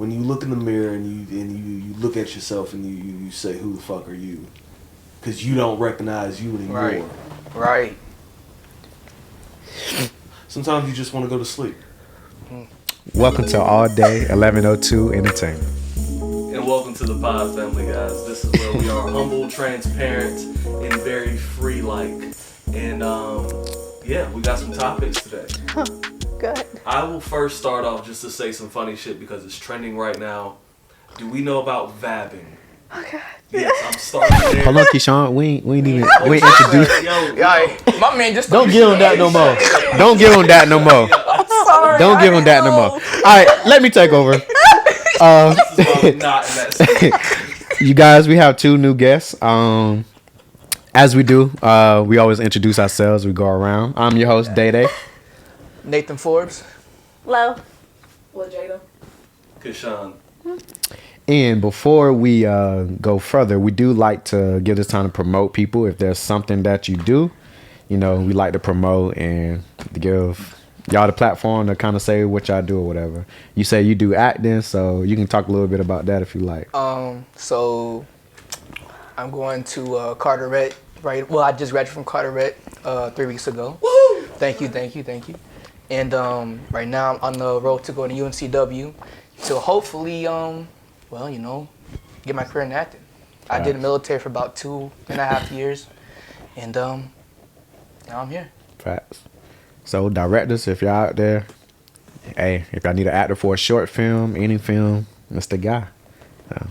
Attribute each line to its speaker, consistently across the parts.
Speaker 1: when you look in the mirror and you look at yourself and you say, who the fuck are you? Because you don't recognize you anymore.
Speaker 2: Right.
Speaker 1: Sometimes you just want to go to sleep.
Speaker 3: Welcome to All Day 1102 Entertainment.
Speaker 1: And welcome to the Pod Family, guys. This is where we are humble, transparent, and very free-like. And yeah, we got some topics today.
Speaker 4: Good.
Speaker 1: I will first start off just to say some funny shit because it's trending right now. Do we know about vabbing?
Speaker 4: Oh God.
Speaker 1: Yes, I'm starting there.
Speaker 3: Hold on, Keyshawn. We ain't introduced.
Speaker 2: Yo, my man just
Speaker 3: Don't give him that no more. Don't give him that no more.
Speaker 4: Sorry.
Speaker 3: Don't give him that no more. All right, let me take over.
Speaker 1: Not in that
Speaker 3: You guys, we have two new guests. As we do, we always introduce ourselves. We go around. I'm your host, Day Day.
Speaker 2: Nathan Forbes.
Speaker 4: Hello.
Speaker 5: Jada.
Speaker 1: Kishan.
Speaker 3: And before we go further, we do like to give this time to promote people. If there's something that you do, we like to promote and to give y'all the platform to kind of say what y'all do or whatever. You say you do acting, so you can talk a little bit about that if you like.
Speaker 2: So I'm going to Carteret. Right. Well, I just graduated from Carteret 3 weeks ago.
Speaker 1: Woo!
Speaker 2: Thank you. And right now I'm on the road to go to UNCW. So hopefully, get my career in acting. I did the military for about 2.5 years, and now I'm here.
Speaker 3: Facts. So directors, if y'all out there, hey, if y'all need an actor for a short film, any film, that's the guy. So,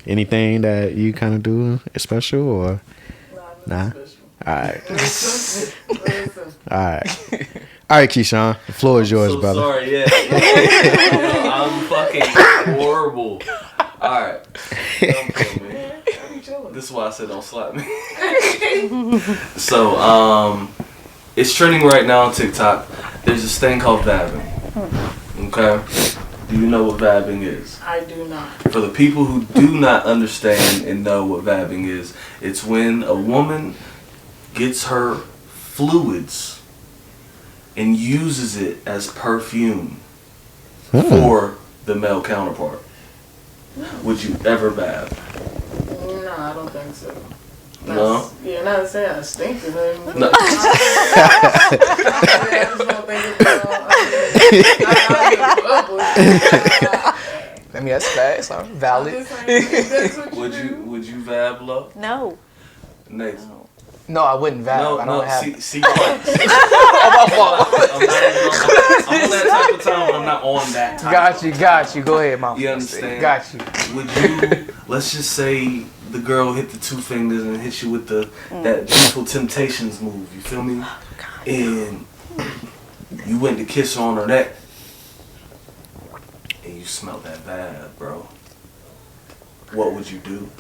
Speaker 3: anything that you kind of do is special or nah? All right. All right, Keyshawn, the floor is yours, brother.
Speaker 1: Sorry, yeah. I'm fucking horrible. All right. Don't kill me. This is why I said don't slap me. So, it's trending right now on TikTok. There's this thing called vabbing. Okay? Do you know what vabbing is?
Speaker 5: I do not.
Speaker 1: For the people who do not understand and know what vabbing is, it's when a woman gets her fluids and uses it as perfume for the male counterpart. Would you ever vab?
Speaker 5: No, I don't think so.
Speaker 1: No?
Speaker 5: Yeah, not to say I stink or nothing.
Speaker 1: No.
Speaker 5: I just don't think it's
Speaker 2: I mean, that's facts. I'm valid.
Speaker 1: Would you vab, love?
Speaker 4: No.
Speaker 1: Next.
Speaker 2: No, I wouldn't vab.
Speaker 1: No,
Speaker 2: I don't have.
Speaker 1: see, I'm on that type of time, but I'm not on that type.
Speaker 2: Got you. Go ahead, mom.
Speaker 1: You understand?
Speaker 2: Got you.
Speaker 1: Would you? Let's just say the girl hit the 2 fingers and hit you with that beautiful Temptations move. You feel me? And you went to kiss her on her neck, and you smelled that vab, bro. What would you do?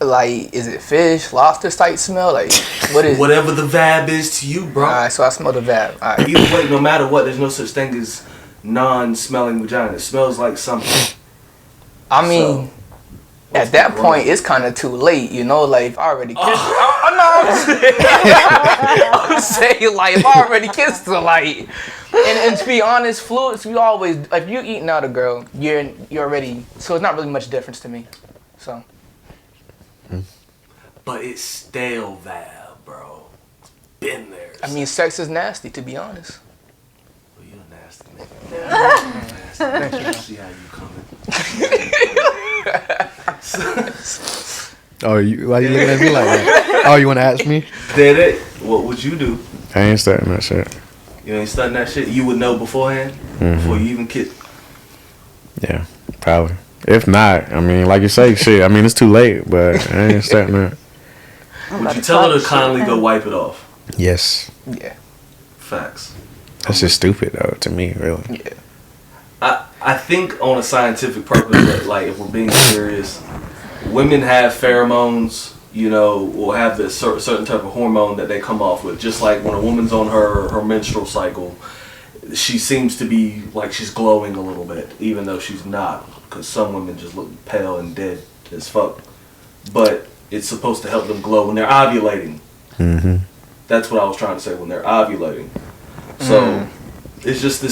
Speaker 2: Like, is it fish, lobster type smell? Like, what is?
Speaker 1: Whatever the vab is to you, bro.
Speaker 2: All right, so I smell the vab. All right.
Speaker 1: Either way, no matter what, there's no such thing as non-smelling vagina. It smells like something.
Speaker 2: I mean, at that point, it's kind of too late, Like, if I already kissed her, I'm saying, like, if I already kissed her, like, and to be honest, fluids, we always, if you're eating out a girl, you're already, so it's not really much difference to me, so.
Speaker 1: But it's stale vab, bro. Been there.
Speaker 2: I mean, sex is nasty, to be honest.
Speaker 1: Well, you're a nasty nigga.
Speaker 2: Thank you.
Speaker 1: See how you coming.
Speaker 3: Why you looking at me like that? Oh, you want to ask me?
Speaker 1: Did it? What would you do?
Speaker 3: I ain't starting that shit.
Speaker 1: You ain't studying that shit? You would know beforehand? Before you even kiss?
Speaker 3: Yeah, probably. If not, I mean, like you say, shit. I mean, it's too late, but I ain't starting that.
Speaker 1: Would you tell her to kindly go wipe it off?
Speaker 3: Yes.
Speaker 2: Yeah.
Speaker 1: Facts.
Speaker 3: That's just stupid, though, to me, really.
Speaker 2: Yeah.
Speaker 1: I think on a scientific purpose, that, like, if we're being serious, women have pheromones, will have this certain type of hormone that they come off with. Just like when a woman's on her menstrual cycle, she seems to be like she's glowing a little bit, even though she's not. Because some women just look pale and dead as fuck. But it's supposed to help them glow when they're ovulating.
Speaker 3: Mm-hmm.
Speaker 1: That's what I was trying to say, when they're ovulating. So it's just a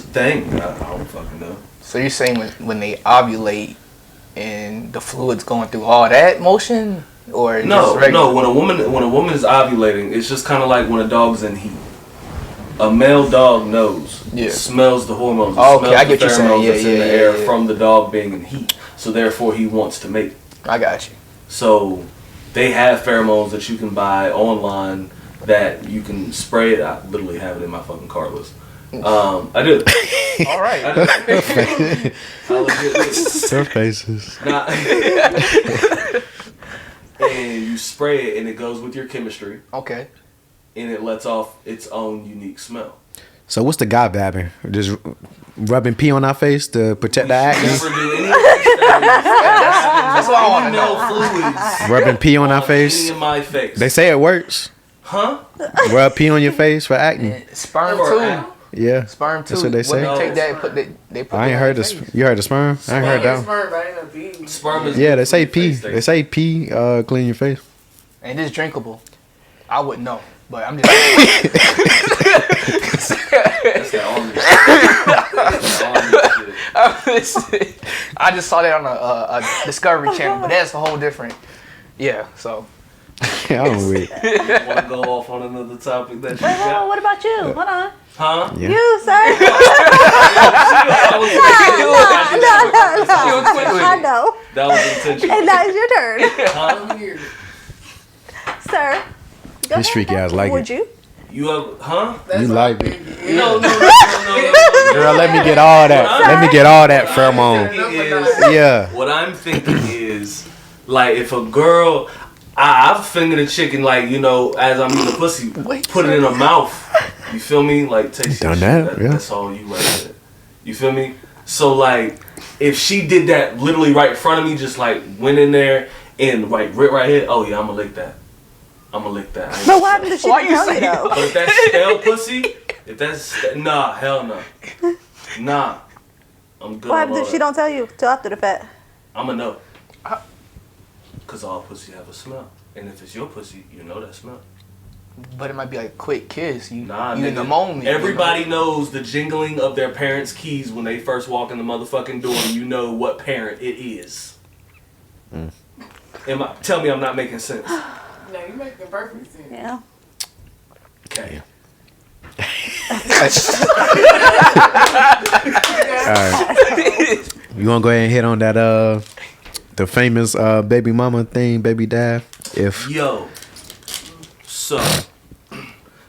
Speaker 1: thing. I don't fucking know.
Speaker 2: So you're saying when they ovulate and the fluid's going through all that motion, or
Speaker 1: No,
Speaker 2: just regular?
Speaker 1: no. When a woman is ovulating, it's just kind of like when a dog's in heat. A male dog knows, smells the hormones,
Speaker 2: Oh,
Speaker 1: smells
Speaker 2: okay, I
Speaker 1: the
Speaker 2: get you
Speaker 1: pheromones
Speaker 2: saying.
Speaker 1: that's in the air
Speaker 2: Yeah.
Speaker 1: from the dog being in heat. So therefore, he wants to mate.
Speaker 2: I got you.
Speaker 1: So they have pheromones that you can buy online that you can spray it. I literally have it in my fucking car list. I do.
Speaker 2: All right.
Speaker 1: I do. I legit do.
Speaker 3: Surfaces.
Speaker 1: Nah. And you spray it, and it goes with your chemistry,
Speaker 2: Okay.
Speaker 1: and it lets off its own unique smell.
Speaker 3: So what's the guy babbing? Just rubbing pee on our face to protect the acne?
Speaker 1: Never do any of that's
Speaker 2: what I wanna know.
Speaker 1: fluids
Speaker 3: Rubbing pee on our
Speaker 1: any
Speaker 3: face?
Speaker 1: of my face.
Speaker 3: They say it works.
Speaker 1: Huh?
Speaker 3: Rub pee on your face for acne.
Speaker 2: Sperm
Speaker 1: Or
Speaker 2: too.
Speaker 3: Yeah.
Speaker 2: Sperm too.
Speaker 3: That's what they say.
Speaker 2: Women take that.
Speaker 1: No.
Speaker 2: They put.
Speaker 3: I ain't
Speaker 2: that
Speaker 3: heard
Speaker 2: in
Speaker 3: this.
Speaker 2: their face.
Speaker 3: You heard the sperm? I ain't heard that one.
Speaker 5: Sperm, but ain't no pee.
Speaker 1: Sperm is
Speaker 3: Yeah,
Speaker 1: good
Speaker 3: they
Speaker 1: for
Speaker 3: say
Speaker 1: your
Speaker 3: pee.
Speaker 1: face,
Speaker 3: They say pee clean your face.
Speaker 2: And it's drinkable. I wouldn't know, but I'm just.
Speaker 1: That's that army shit. That's that army shit.
Speaker 2: I just saw that on a Discovery Channel, but that's a whole different. Yeah. So.
Speaker 3: I'm weak.
Speaker 1: You want to go off on another topic that you
Speaker 4: Wait, hold on.
Speaker 1: got?
Speaker 4: What about you? Hold on.
Speaker 1: Huh?
Speaker 3: Yeah.
Speaker 4: You, sir.
Speaker 1: I was
Speaker 4: I know.
Speaker 1: That was intentional.
Speaker 4: And now it's your turn,
Speaker 1: Huh?
Speaker 5: I'm here.
Speaker 4: sir. Go
Speaker 3: These
Speaker 4: ahead.
Speaker 3: freaky ass like
Speaker 4: Would
Speaker 3: it.
Speaker 4: you?
Speaker 1: You have, huh?
Speaker 5: That's
Speaker 3: You
Speaker 5: what
Speaker 3: like
Speaker 5: I'm
Speaker 3: it.
Speaker 5: thinking.
Speaker 1: No.
Speaker 3: Girl, let me get all that. Let me get all that pheromone. Yeah.
Speaker 1: What I'm thinking is, like, if a girl, I've fingered a chicken, like, you know, as I'm eating a pussy, put it in her mouth. You feel me? Like, taste
Speaker 3: Done
Speaker 1: that.
Speaker 3: that, yeah.
Speaker 1: That's all you right there. You feel me? So, like, if she did that literally right in front of me, just like went in there and like right here, oh yeah, I'ma lick that. I'ma lick that. I ain't
Speaker 4: But what happened if she
Speaker 2: Why
Speaker 4: didn't
Speaker 2: you
Speaker 4: tell you
Speaker 2: saying-
Speaker 4: though?
Speaker 1: But if that's stale pussy, if that's nah, hell no. Nah. I'm good.
Speaker 4: What
Speaker 1: on
Speaker 4: happens
Speaker 1: all
Speaker 4: if she
Speaker 1: that.
Speaker 4: don't tell you till after the fact?
Speaker 1: I'ma know. Cause all pussy have a smell. And if it's your pussy, you know that smell.
Speaker 2: But it might be like a quick kiss. You
Speaker 1: Nah,
Speaker 2: in
Speaker 1: nigga,
Speaker 2: the moment.
Speaker 1: Everybody knows the jingling of their parents' keys when they first walk in the motherfucking door, and you know what parent it is. Tell me I'm not making sense.
Speaker 5: No, you making perfect sense.
Speaker 4: Yeah.
Speaker 1: Okay.
Speaker 3: Alright. You wanna go ahead and hit on that the famous baby mama thing, baby dad? If
Speaker 1: Yo. So,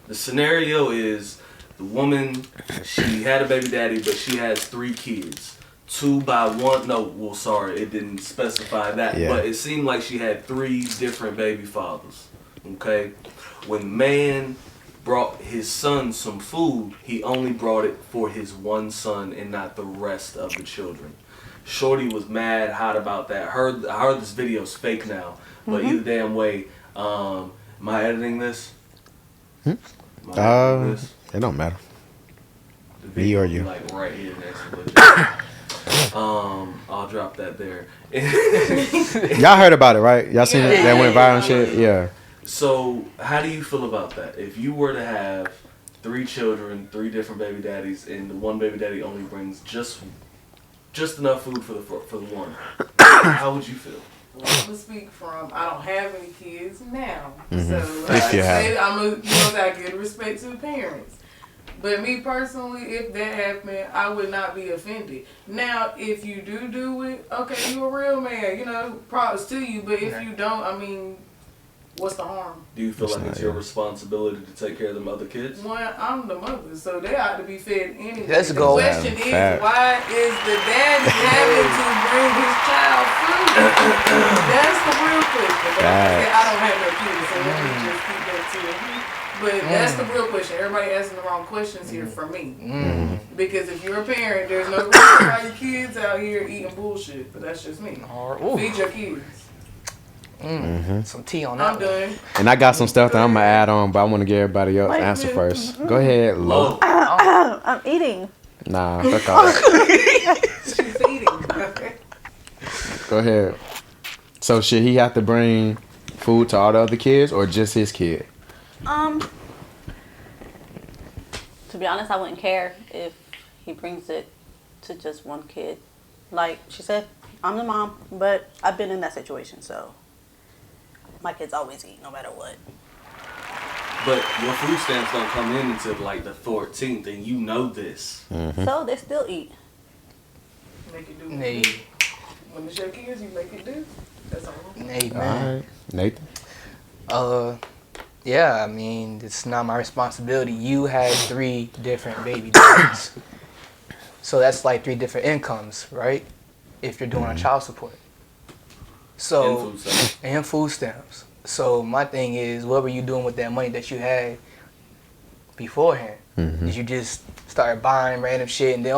Speaker 1: the scenario is the woman, she had a baby daddy, but she has 3 kids. 2 by 1. No, well, sorry, it didn't specify that.
Speaker 3: Yeah.
Speaker 1: But it seemed like she had 3 different baby fathers. Okay? When man brought his son some food, he only brought it for his one son and not the rest of the children. Shorty was mad hot about that. I heard this video's fake now, but either damn way. Am I editing this? Am I editing this?
Speaker 3: it don't matter.
Speaker 1: The
Speaker 3: Me
Speaker 1: video
Speaker 3: or
Speaker 1: will be,
Speaker 3: you.
Speaker 1: like right here next to it. I'll drop that there.
Speaker 3: Y'all heard about it, right? Y'all seen it?
Speaker 5: Yeah.
Speaker 3: That went viral and shit? Yeah.
Speaker 1: So, how do you feel about that? If you were to have 3 children, 3 different baby daddies, and the one baby daddy only brings just enough food for the one, how would you feel?
Speaker 5: Well, I'm gonna speak from I don't have any kids now, so
Speaker 3: If
Speaker 5: like
Speaker 3: you
Speaker 5: I
Speaker 3: have.
Speaker 5: say, I give respect to the parents. But me personally, if that happened, I would not be offended. Now, if you do it, okay, you a real man, you know, props to you. But if you don't, I mean, what's the harm?
Speaker 1: Do you feel
Speaker 3: It's
Speaker 1: like
Speaker 3: not,
Speaker 1: it's your
Speaker 3: yeah.
Speaker 1: responsibility to take care of them other kids?
Speaker 5: One, I'm the mother, so they ought to be fed anyway.
Speaker 2: Let's
Speaker 5: the
Speaker 2: go.
Speaker 5: question
Speaker 3: Yeah,
Speaker 5: is,
Speaker 3: fact.
Speaker 5: why is the daddy having to bring his child food? That's the real question. But
Speaker 3: Facts.
Speaker 5: I don't have no kids, so let me just keep that to you. But that's the real question. Everybody asking the wrong questions here for me. Because if you're a parent, there's no reason why your kids out here eating bullshit. But that's just me.
Speaker 2: Ooh.
Speaker 5: Feed your kids.
Speaker 2: Some tea on
Speaker 5: I'm
Speaker 2: that.
Speaker 5: done.
Speaker 3: And I got some stuff that I'm gonna add on, but I want to give everybody else
Speaker 4: Wait a
Speaker 3: answer
Speaker 4: minute.
Speaker 3: first. Go ahead, Lo.
Speaker 4: I'm eating.
Speaker 3: Nah, fuck all that.
Speaker 5: She's eating.
Speaker 3: Go ahead. So should he have to bring food to all the other kids or just his kid?
Speaker 4: To be honest, I wouldn't care if he brings it to just one kid. Like she said, I'm the mom, but I've been in that situation, so my kids always eat no matter what.
Speaker 1: But your food stamps don't come in until like the 14th, and you know this.
Speaker 4: So they still eat.
Speaker 5: Make it do.
Speaker 2: Nay.
Speaker 5: When it's your kids, you make it do. That's all.
Speaker 2: Nay,
Speaker 3: All
Speaker 2: man.
Speaker 3: right, Nathan.
Speaker 2: Yeah, I mean, it's not my responsibility. You had 3 different baby daddies. So that's like 3 different incomes, right? If you're doing a child support. So,
Speaker 1: And food stamps.
Speaker 2: and food stamps. So my thing is, what were you doing with that money that you had beforehand? Did you just start buying random shit and then,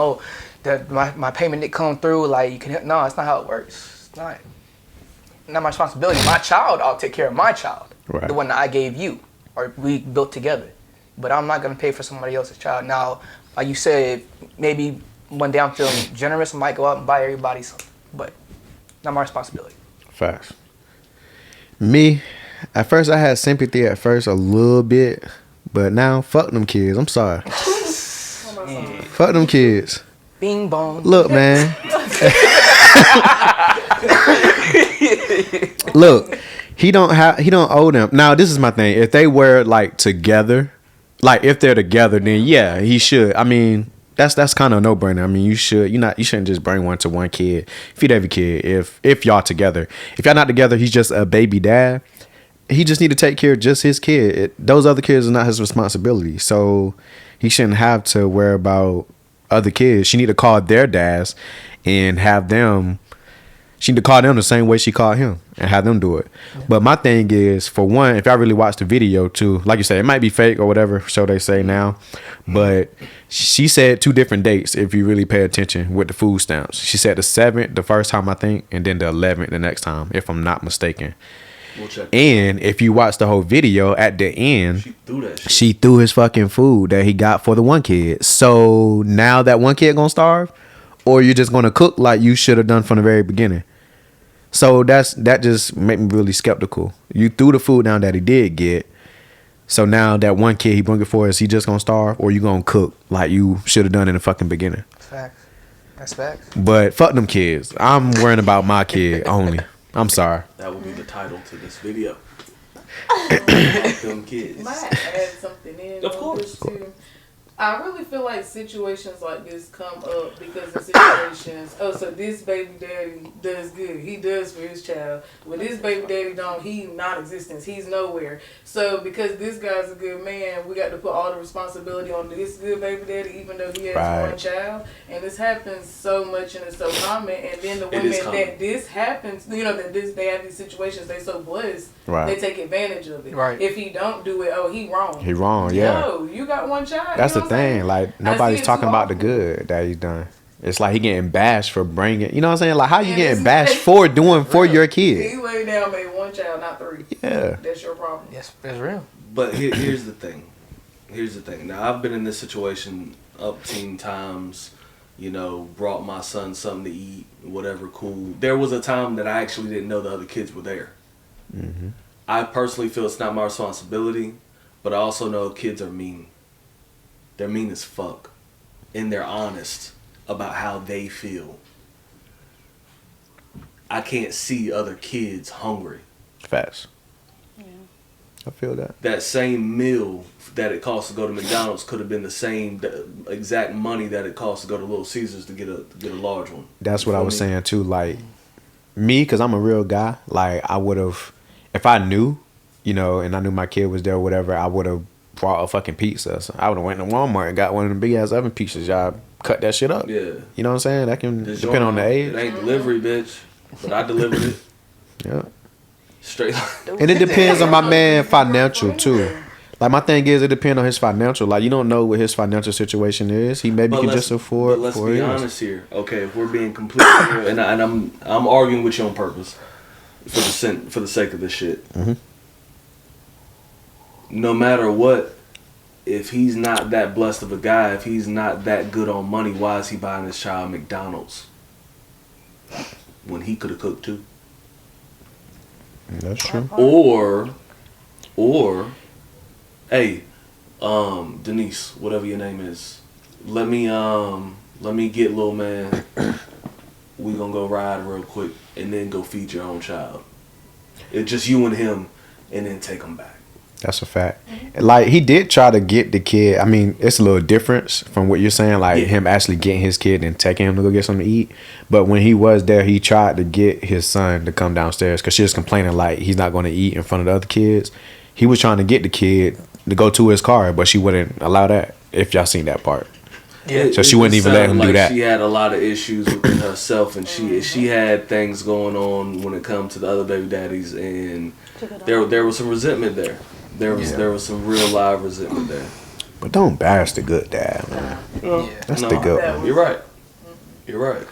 Speaker 2: my payment didn't come through, like you can, no, it's not how it works. It's not my responsibility. My child, I'll take care of my child.
Speaker 3: Right.
Speaker 2: The one that I gave you, or we built together. But I'm not gonna pay for somebody else's child. Now, like you said, maybe one day I'm feeling generous, I might go out and buy everybody something. But not my responsibility.
Speaker 3: Facts. Me, at first I had sympathy a little bit, but now fuck them kids. I'm sorry. Fuck them kids.
Speaker 2: Bing bong.
Speaker 3: Look, man. Look, he don't owe them. Now, this is my thing. If they were like together, like if they're together, then yeah, he should. I mean, that's kind of a no-brainer. I mean, you shouldn't just bring one to one kid. Feed every kid if y'all together. If y'all not together, he's just a baby dad. He just need to take care of just his kid. Those other kids are not his responsibility. So he shouldn't have to worry about other kids. She need to call their dads and have them. She need to call them the same way she called him and have them do it. Yeah. But my thing is, for one, if I really watch the video too, like you said, it might be fake or whatever, so they say now. But she said 2 different dates if you really pay attention with the food stamps. She said the 7th the first time, I think, and then the 11th the next time, if I'm not mistaken.
Speaker 1: We'll check.
Speaker 3: And if you watch the whole video, at the end,
Speaker 1: She threw that shit.
Speaker 3: she threw his fucking food that he got for the one kid. So now that one kid gonna starve, or you're just gonna cook like you should have done from the very beginning. So that just made me really skeptical. You threw the food down that he did get. So now that one kid he bring it for, is he just gonna starve, or you gonna cook like you should have done in the fucking beginning?
Speaker 2: Facts. That's facts.
Speaker 3: But fuck them kids. I'm worrying about my kid only. I'm sorry.
Speaker 1: That will be the title to this video. Fuck them kids.
Speaker 5: Might I add something in?
Speaker 1: Of
Speaker 5: on
Speaker 1: course.
Speaker 5: this too? I really feel like situations like this come up because of situations. Oh, so this baby daddy does good. He does for his child. When this baby daddy don't, he non-existent. He's nowhere. So because this guy's a good man, we got to put all the responsibility on this good baby daddy, even though he has one child. And this happens so much and it's so common. And then the women that this happens, they have these situations, they so blessed.
Speaker 3: Right.
Speaker 5: They take advantage of it.
Speaker 2: Right.
Speaker 5: If he don't do it, oh, he wrong.
Speaker 3: He wrong, yeah.
Speaker 5: No, you got one child.
Speaker 3: That's
Speaker 5: you
Speaker 3: the
Speaker 5: know what I'm
Speaker 3: thing.
Speaker 5: saying?
Speaker 3: Like, nobody's talking about the good that he's done. It's like he getting bashed for bringing. You know what I'm saying? Like, how you getting bashed for doing for your kid?
Speaker 5: He laid down, made one child, not 3.
Speaker 3: Yeah.
Speaker 5: That's your problem.
Speaker 2: Yes, that's real.
Speaker 1: But here's the thing. Now, I've been in this situation up teen times, brought my son something to eat, whatever, cool. There was a time that I actually didn't know the other kids were there.
Speaker 3: Mm-hmm.
Speaker 1: I personally feel it's not my responsibility, but I also know kids are mean. They're mean as fuck. And they're honest about how they feel. I can't see other kids hungry.
Speaker 3: Facts.
Speaker 4: Yeah.
Speaker 3: I feel that.
Speaker 1: That same meal that it costs to go to McDonald's could have been the exact money that it costs to go to Little Caesars to get a large one.
Speaker 3: That's what I was saying too. Like me, because I'm a real guy. Like I would have, if I knew, and I knew my kid was there or whatever, I would have brought a fucking pizza. So I would have went to Walmart and got one of them big ass oven pizzas. Y'all cut that shit up.
Speaker 1: Yeah.
Speaker 3: You know what I'm saying? That can depend on the age.
Speaker 1: It ain't delivery, bitch. But I delivered it.
Speaker 3: Yeah.
Speaker 1: Straight.
Speaker 3: And it depends on my man financial too. Like my thing is, it depends on his financial. Like you don't know what his financial situation is. He maybe can just afford.
Speaker 1: But let's be honest here. Okay, if we're being completely real, and I'm arguing with you on purpose for the sake of this shit.
Speaker 3: Mm-hmm.
Speaker 1: No matter what, if he's not that blessed of a guy, if he's not that good on money, why is he buying his child McDonald's when he could have cooked too?
Speaker 3: That's true.
Speaker 1: Or, hey, Denise, whatever your name is, let me let me get little man. We gonna go ride real quick and then go feed your own child. It's just you and him, and then take him back.
Speaker 3: That's a fact. Like, he did try to get the kid. I mean, it's a little difference from what you're saying. Like, him actually getting his kid and taking him to go get something to eat. But when he was there, he tried to get his son to come downstairs because she was complaining like he's not going to eat in front of the other kids. He was trying to get the kid to go to his car, but she wouldn't allow that. If y'all seen that part.
Speaker 2: Yeah.
Speaker 3: So she wouldn't even let him do that.
Speaker 1: She had a lot of issues within herself, and she had things going on when it comes to the other baby daddies, and there was some resentment there. There was some real live resentment there.
Speaker 3: But don't bash the good dad, man. That's the good one.
Speaker 1: You're right. You're right.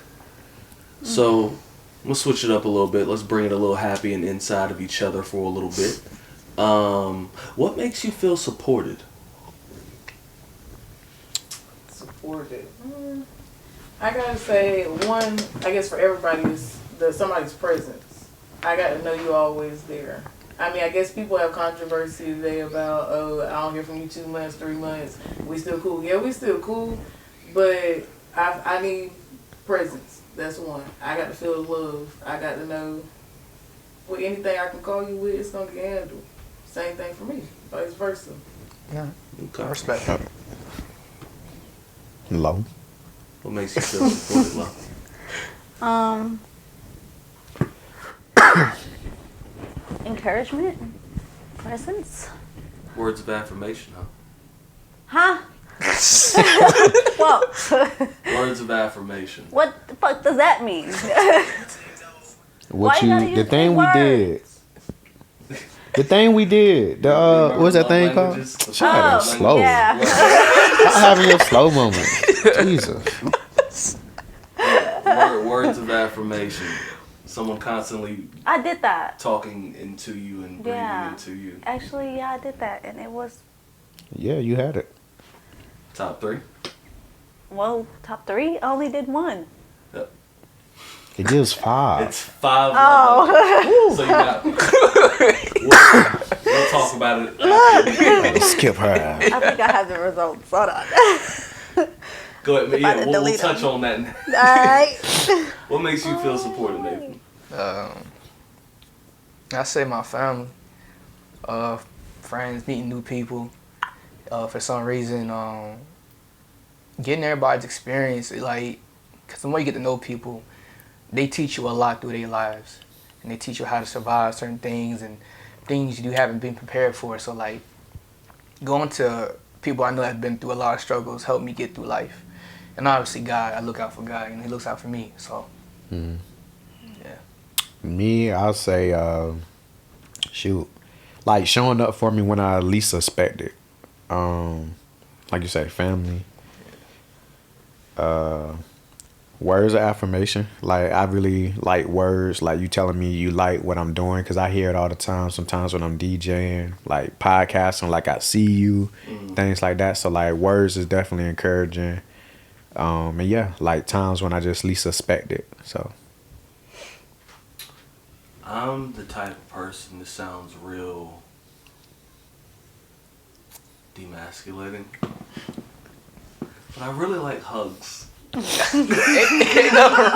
Speaker 1: So we'll switch it up a little bit. Let's bring it a little happy and inside of each other for a little bit. What makes you feel supported?
Speaker 5: Supported. I gotta say, one, I guess for everybody is somebody's presence. I got to know you always there. I mean, I guess people have controversy today about, oh, I don't hear from you 2 months, 3 months. We still cool. Yeah, we still cool, but I need presence. That's one. I got to feel the love. I got to know with anything I can call you with, it's going to get handled. Same thing for me, vice versa.
Speaker 2: Yeah.
Speaker 1: Okay.
Speaker 2: I respect that.
Speaker 3: Low.
Speaker 1: What makes you feel supported, Lo?
Speaker 4: Encouragement, presence.
Speaker 1: Words of affirmation, huh?
Speaker 4: Well,
Speaker 1: Words of affirmation.
Speaker 4: what the fuck does that mean?
Speaker 3: What
Speaker 4: Why you gotta use
Speaker 3: the thing
Speaker 4: big
Speaker 3: we
Speaker 4: words?
Speaker 3: did. The thing we did. The what's that thing called?
Speaker 1: Languages?
Speaker 3: Child, slow.
Speaker 4: Yeah.
Speaker 3: I'm having your slow moment. Jesus.
Speaker 1: Words of affirmation. Someone constantly
Speaker 4: I did that.
Speaker 1: talking into you and breathing into you.
Speaker 4: Actually, yeah, I did that, and it was,
Speaker 3: Yeah, you had it.
Speaker 1: Top 3.
Speaker 4: well, top 3. I only did 1.
Speaker 1: Yep.
Speaker 3: It gives 5.
Speaker 1: It's 5.
Speaker 4: Oh.
Speaker 1: So you got. We'll talk about it after.
Speaker 3: Skip her.
Speaker 4: I think I have the results. Hold on.
Speaker 1: Go ahead. Yeah, we'll
Speaker 4: delete
Speaker 1: touch
Speaker 4: them.
Speaker 1: on that.
Speaker 4: Alright.
Speaker 1: What makes you feel supported, Nathan?
Speaker 2: I say my family, friends, meeting new people. For some reason, getting everybody's experience, like, cause the more you get to know people, they teach you a lot through their lives, and they teach you how to survive certain things and things you haven't been prepared for. So like, going to people I know have been through a lot of struggles helped me get through life. And obviously God, I look out for God, and He looks out for me. So, yeah.
Speaker 3: Me, I'll say, shoot, like showing up for me when I least suspect it. Like you say, family. Words of affirmation. Like, I really like words. Like, you telling me you like what I'm doing, because I hear it all the time. Sometimes when I'm DJing, like podcasting, like I see you, things like that. So like, words is definitely encouraging. And yeah, like times when I just least suspect it. So
Speaker 1: I'm the type of person that sounds real demasculating, but I really like hugs.
Speaker 2: Ain't nothing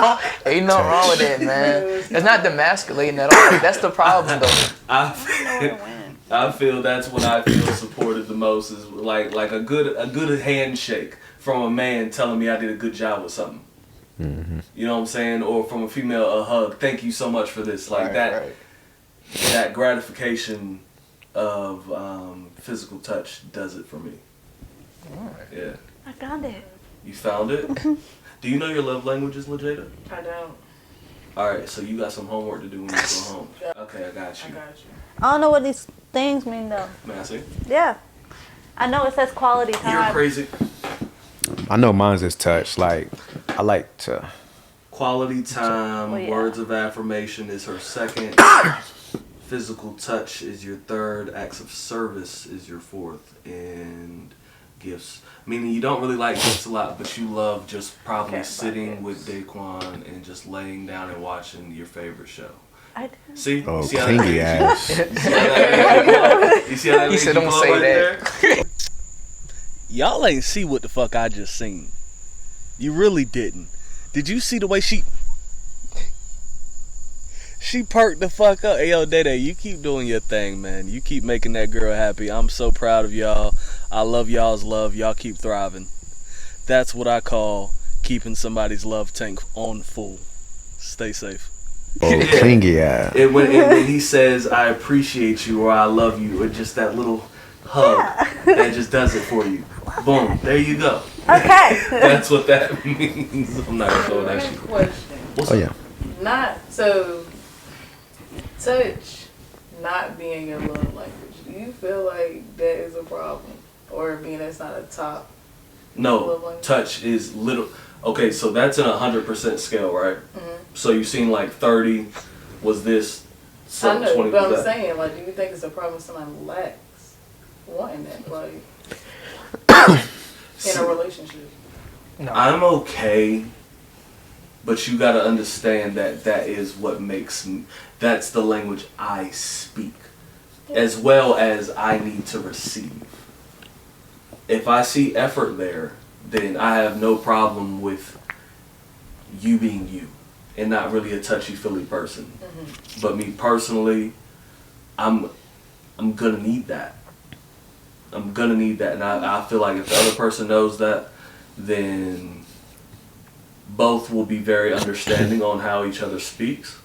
Speaker 2: wrong with that, man. It's not demasculating at all. That's the problem, though.
Speaker 1: I feel that's when I feel supported the most, is like a good handshake from a man telling me I did a good job with something.
Speaker 3: mm-hmm.
Speaker 1: You know what I'm saying? Or from a female, a hug. Thank you so much for this. Like
Speaker 2: Right.
Speaker 1: that gratification of physical touch does it for me.
Speaker 2: Right.
Speaker 1: Yeah.
Speaker 4: I found it.
Speaker 1: You found it? Do you know your love languages, Lajada?
Speaker 5: I don't.
Speaker 1: Alright, so you got some homework to do when you go home. Okay, I got
Speaker 5: I
Speaker 1: you.
Speaker 5: got you.
Speaker 4: I don't know what these things mean, though.
Speaker 1: May I see?
Speaker 4: Yeah. I know it says quality
Speaker 1: You're
Speaker 4: time.
Speaker 1: crazy.
Speaker 3: I know mine's is touch. Like, I like to.
Speaker 1: Quality time,
Speaker 4: Well, yeah.
Speaker 1: words of affirmation is her second. Physical touch is your third. Acts of service is your fourth. And gifts. Meaning you don't really like gifts a lot, but you love just probably
Speaker 4: Okay,
Speaker 1: sitting
Speaker 4: but
Speaker 1: with Daquan and just laying down and watching your favorite show.
Speaker 4: I do.
Speaker 1: See?
Speaker 3: Oh,
Speaker 1: You see how
Speaker 3: clingy
Speaker 1: that
Speaker 3: ass.
Speaker 1: You see how that
Speaker 2: He
Speaker 1: makes
Speaker 2: said,
Speaker 1: you
Speaker 2: "I'ma
Speaker 1: glow
Speaker 2: say
Speaker 1: right
Speaker 2: that."
Speaker 1: there? Y'all ain't see what the fuck I just seen. You really didn't. Did you see the way she perked the fuck up? Hey, yo, Day, you keep doing your thing, man. You keep making that girl happy. I'm so proud of y'all. I love y'all's love. Y'all keep thriving. That's what I call keeping somebody's love tank on full. Stay safe.
Speaker 3: Oh, clingy, yeah.
Speaker 1: And when he says, I appreciate you or I love you, or just that little hug that just does it for you. Boom, there you go.
Speaker 4: Okay.
Speaker 1: That's what that means. I'm not going to throw that shit.
Speaker 5: Question.
Speaker 1: What's
Speaker 3: Oh,
Speaker 1: up?
Speaker 3: yeah.
Speaker 5: Not so. Touch not being your love language. Do you feel like that is a problem, or being that's not a top?
Speaker 1: No, touch is little. Okay, so that's in 100% scale, right?
Speaker 5: Mm-hmm.
Speaker 1: So you've seen like 30 was this,
Speaker 5: I know,
Speaker 1: 20
Speaker 5: but I'm
Speaker 1: was that.
Speaker 5: saying, like, do you think it's a problem somebody lacks wanting that, like, in a relationship?
Speaker 2: No.
Speaker 1: I'm okay, but you gotta understand that that is what makes me, that's the language I speak, as well as I need to receive. If I see effort there, then I have no problem with you being you and not really a touchy-feely person.
Speaker 5: Mm-hmm.
Speaker 1: But me personally, I'm gonna need that. I'm gonna need that, and I feel like if the other person knows that, then both will be very understanding on how each other speaks.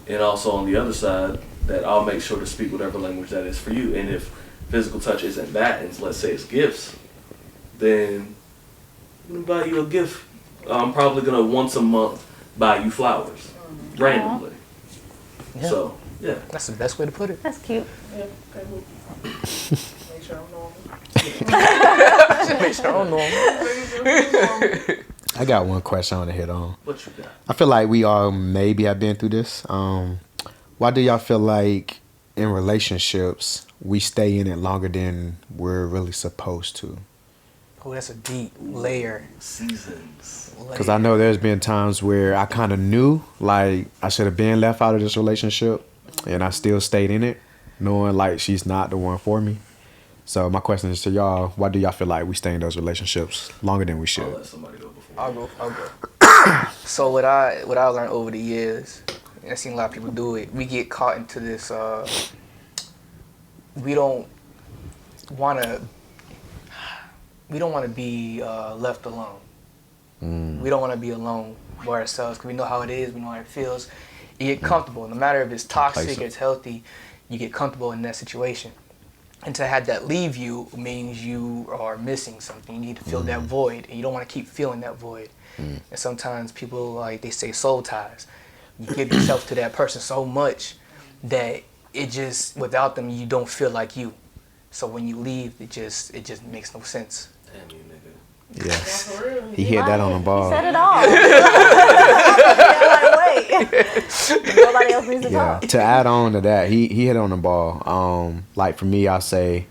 Speaker 1: And also on the other side, that I'll make sure to speak whatever language that is for you. And if physical touch isn't that, and let's say it's gifts, then I'm gonna buy you a gift. I'm probably gonna once a month buy you flowers, randomly.
Speaker 2: Yeah.
Speaker 1: So, yeah.
Speaker 2: That's the best way to put it.
Speaker 4: That's cute.
Speaker 5: Yeah, okay, well, make sure I'm normal.
Speaker 2: Make sure I don't know.
Speaker 3: I got one question I want to hit on.
Speaker 1: What you got?
Speaker 3: I feel like we all maybe have been through this. Why do y'all feel like in relationships we stay in it longer than we're really supposed to?
Speaker 2: Oh, that's a deep layer.
Speaker 1: Seasons.
Speaker 3: Because I know there's been times where I kind of knew like I should have been left out of this relationship, and I still stayed in it, knowing like she's not the one for me. So my question is to y'all: why do y'all feel like we stay in those relationships longer than we
Speaker 1: I'll
Speaker 3: should?
Speaker 1: let somebody go before.
Speaker 2: I'll go. So what I learned over the years, and I've seen a lot of people do it, we get caught into this, we don't want to be left alone. We don't want to be alone by ourselves because we know how it is, we know how it feels. You get comfortable, no matter if it's toxic or it's healthy, you get comfortable in that situation. And to have that leave you means you are missing something. You need to fill that void, and you don't want to keep feeling that void. And sometimes people, like they say, soul ties. You give yourself to that person so much that it just, without them, you don't feel like you. So when you leave, it just makes no sense.
Speaker 1: Damn you, nigga.
Speaker 3: Yeah,
Speaker 5: For real.
Speaker 3: he hit that on the ball.
Speaker 4: Said it all. Yeah, like, wait. Nobody else needs to
Speaker 3: Yeah.
Speaker 4: talk.
Speaker 3: To add on to that, he hit on the ball. Like for me, I'll say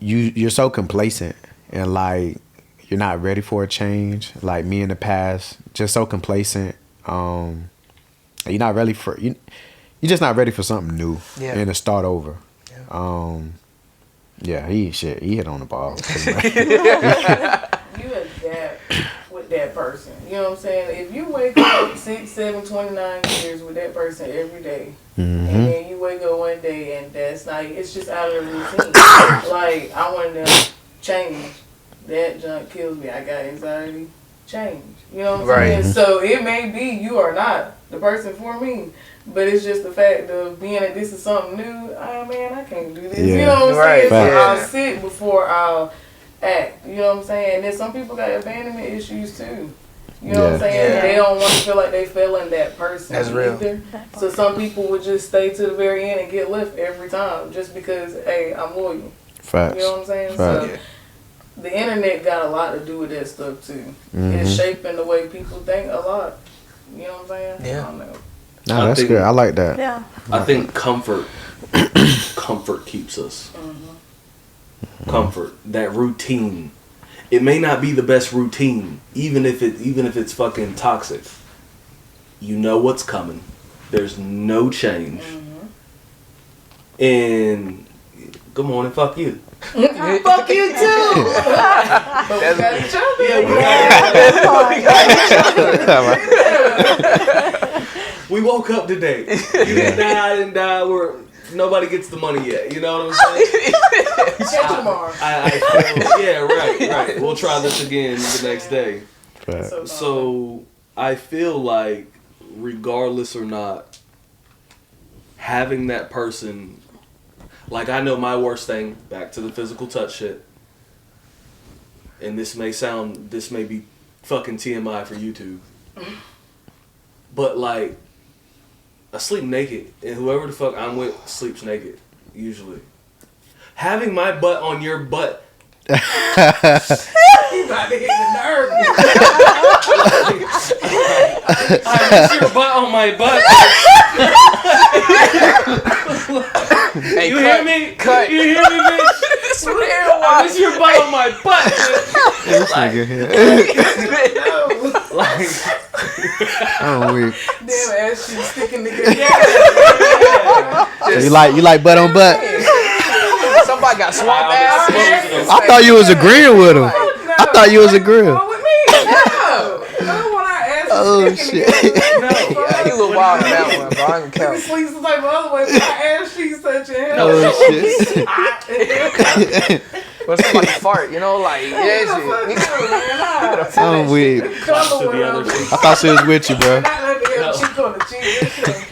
Speaker 3: you're so complacent and like you're not ready for a change. Like me in the past, just so complacent. You're not ready for you're just not ready for something new and to start over. Yeah. He hit on the ball.
Speaker 5: You adapt with that person. You know what I'm saying? If you wake up 6, 7, 29 years with that person every day, and then you wake up one day and that's not, it's just out of the routine. Like, I want to change. That junk kills me. I got anxiety. Change. You know what I'm saying? So it may be you are not the person for me, but it's just the fact of being that this is something new. Oh man, I can't do this. You know what I'm saying? So I'll sit before I'll act. You know what I'm saying? And then some people got abandonment issues too. You know what I'm saying?
Speaker 2: Yeah.
Speaker 5: They don't want to feel like they failing that person
Speaker 2: That's real.
Speaker 5: either. So some people would just stay to the very end and get left every time just because, hey, I'm loyal.
Speaker 3: Facts.
Speaker 5: You know what I'm saying?
Speaker 3: Facts.
Speaker 5: So the internet got a lot to do with that stuff too. It's shaping the way people think a lot. You know what I'm saying?
Speaker 2: Yeah.
Speaker 5: I don't know.
Speaker 3: No, that's good. I like that.
Speaker 4: Yeah.
Speaker 1: I think comfort keeps us. Comfort, that routine. It may not be the best routine, even if it's fucking toxic. You know what's coming. There's no change. And good morning, fuck you.
Speaker 5: Fuck you too. But we got each other.
Speaker 1: We woke up today. You didn't die, I didn't die. Nobody gets the money yet. You know what I'm saying?
Speaker 5: Catch tomorrow.
Speaker 1: Right. We'll try this again the next day.
Speaker 3: Right.
Speaker 1: So I feel like, regardless or not, having that person, like I know my worst thing, back to the physical touch shit, and this may be fucking TMI for YouTube, but like, I sleep naked, and whoever the fuck I'm with sleeps naked, usually. Having my butt on your butt.
Speaker 5: You about to hit the nerve.
Speaker 1: I miss your butt on my butt.
Speaker 2: Hey,
Speaker 1: You
Speaker 2: cut,
Speaker 1: hear me?
Speaker 2: Cut.
Speaker 1: You hear me, bitch? I miss your butt on my butt.
Speaker 3: This nigga here.
Speaker 1: Like,
Speaker 3: Oh, weird.
Speaker 5: Damn ass shit sticking together.
Speaker 3: So you like butt on butt?
Speaker 2: Somebody got swamp ass.
Speaker 3: I thought you was agreeing with him. I thought you was agreeing.
Speaker 5: Wrong with me? No. When I asked
Speaker 3: Oh
Speaker 5: you sticking
Speaker 3: shit.
Speaker 5: together.
Speaker 2: Yeah, you a little wild on that one, bro. I can
Speaker 5: He
Speaker 2: count.
Speaker 5: sleeps the type of other way. But my ass cheeks touching him.
Speaker 3: Oh shit.
Speaker 2: When somebody fart, you know, like, yeah, shit.
Speaker 3: I'm weird. I thought she was with you, bro.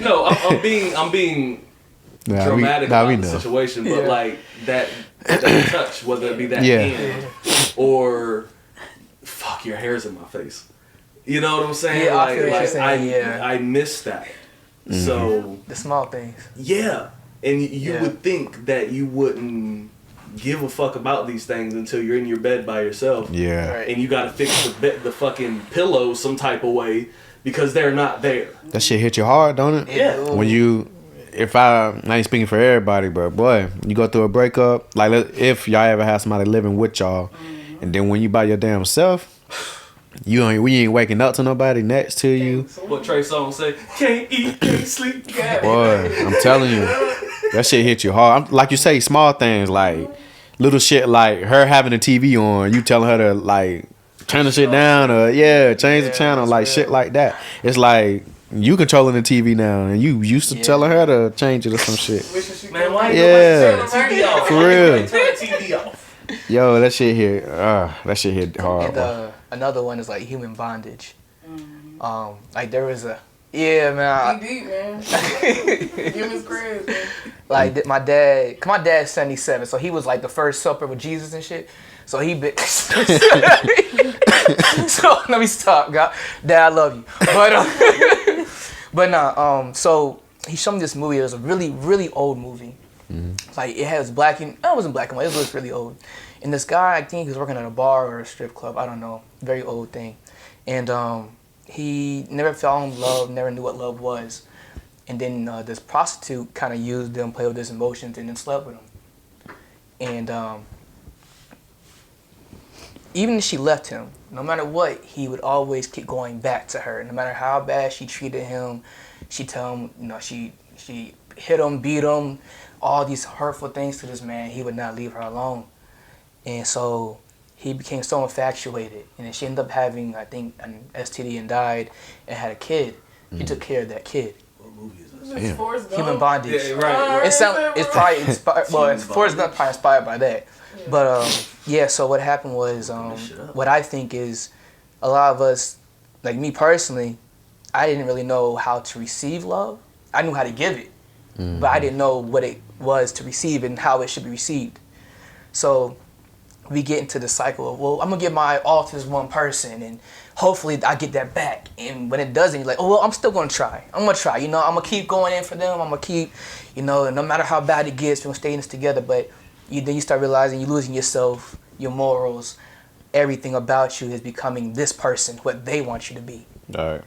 Speaker 1: no, I'm being dramatic about
Speaker 3: we
Speaker 1: the
Speaker 3: know.
Speaker 1: situation, but
Speaker 2: Yeah.
Speaker 1: like that touch, whether it be that
Speaker 3: Yeah.
Speaker 1: hand or fuck, your hair's in my face. You know what I'm saying?
Speaker 2: Yeah, I feel what you're
Speaker 1: like
Speaker 2: saying, yeah.
Speaker 1: I miss that.
Speaker 3: Mm-hmm.
Speaker 1: So
Speaker 2: The small things.
Speaker 1: yeah, and you
Speaker 2: Yeah.
Speaker 1: would think that you wouldn't give a fuck about these things until you're in your bed by yourself.
Speaker 3: Yeah.
Speaker 2: Right.
Speaker 1: And you gotta fix the fucking pillow some type of way because they're not there.
Speaker 3: That shit hit you hard, don't it?
Speaker 1: Yeah.
Speaker 3: When you, I ain't speaking for everybody, but boy, you go through a breakup, like if y'all ever have somebody living with y'all, and then when you by your damn self, we ain't waking up to nobody next to you.
Speaker 1: What Trey Songz say? Can't eat, can't sleep.
Speaker 3: Boy, I'm telling you, that shit hit you hard. Like you say, small things like little shit like her having the TV on, you telling her to like turn the shit down or change the channel, like shit like that. It's like you controlling the TV now, and you used to telling her to change it or some shit.
Speaker 1: Man, why ain't
Speaker 3: Yeah.
Speaker 1: nobody turn the TV off?
Speaker 3: For
Speaker 1: Why ain't
Speaker 3: real.
Speaker 1: nobody turn the TV off?
Speaker 3: Yo, that shit hit hard. bro.
Speaker 2: And another one is like human bondage. Like there was a man.
Speaker 5: He deep, man. Give his credit, man.
Speaker 2: Like my dad's 77, so he was like the first supper with Jesus and shit. So he been. So let me stop, God. Dad, I love you, but so he showed me this movie. It was a really, really old movie. Like it has black and it wasn't black and white. It was really old. And this guy, I think he was working at a bar or a strip club. I don't know. Very old thing. And he never fell in love. Never knew what love was. And then this prostitute kind of used him, played with his emotions, and then slept with him. And even if she left him, no matter what, he would always keep going back to her. No matter how bad she treated him, she'd tell him, she hit him, beat him, all these hurtful things to this man. He would not leave her alone. And so he became so infatuated. And then she ended up having, I think, an STD and died and had a kid. He took care of that kid.
Speaker 1: What movie is this?
Speaker 5: It's Forrest Gump.
Speaker 2: Human bondage.
Speaker 1: Yeah, right.
Speaker 2: It's probably inspired. Well, Forrest Gump probably inspired by that.
Speaker 5: Yeah.
Speaker 2: But so what happened was, what I think is, a lot of us, like me personally, I didn't really know how to receive love. I knew how to give it, but I didn't know what it was to receive and how it should be received. So we get into the cycle of, well, I'm gonna give my all to this one person, and hopefully I get that back. And when it doesn't, you're like, oh well, I'm still gonna try. I'm gonna try. I'm gonna keep going in for them. I'm gonna keep, no matter how bad it gets, we're gonna stay in this together. But then you start realizing you're losing yourself, your morals, everything about you is becoming this person, what they want you to be.
Speaker 3: All right.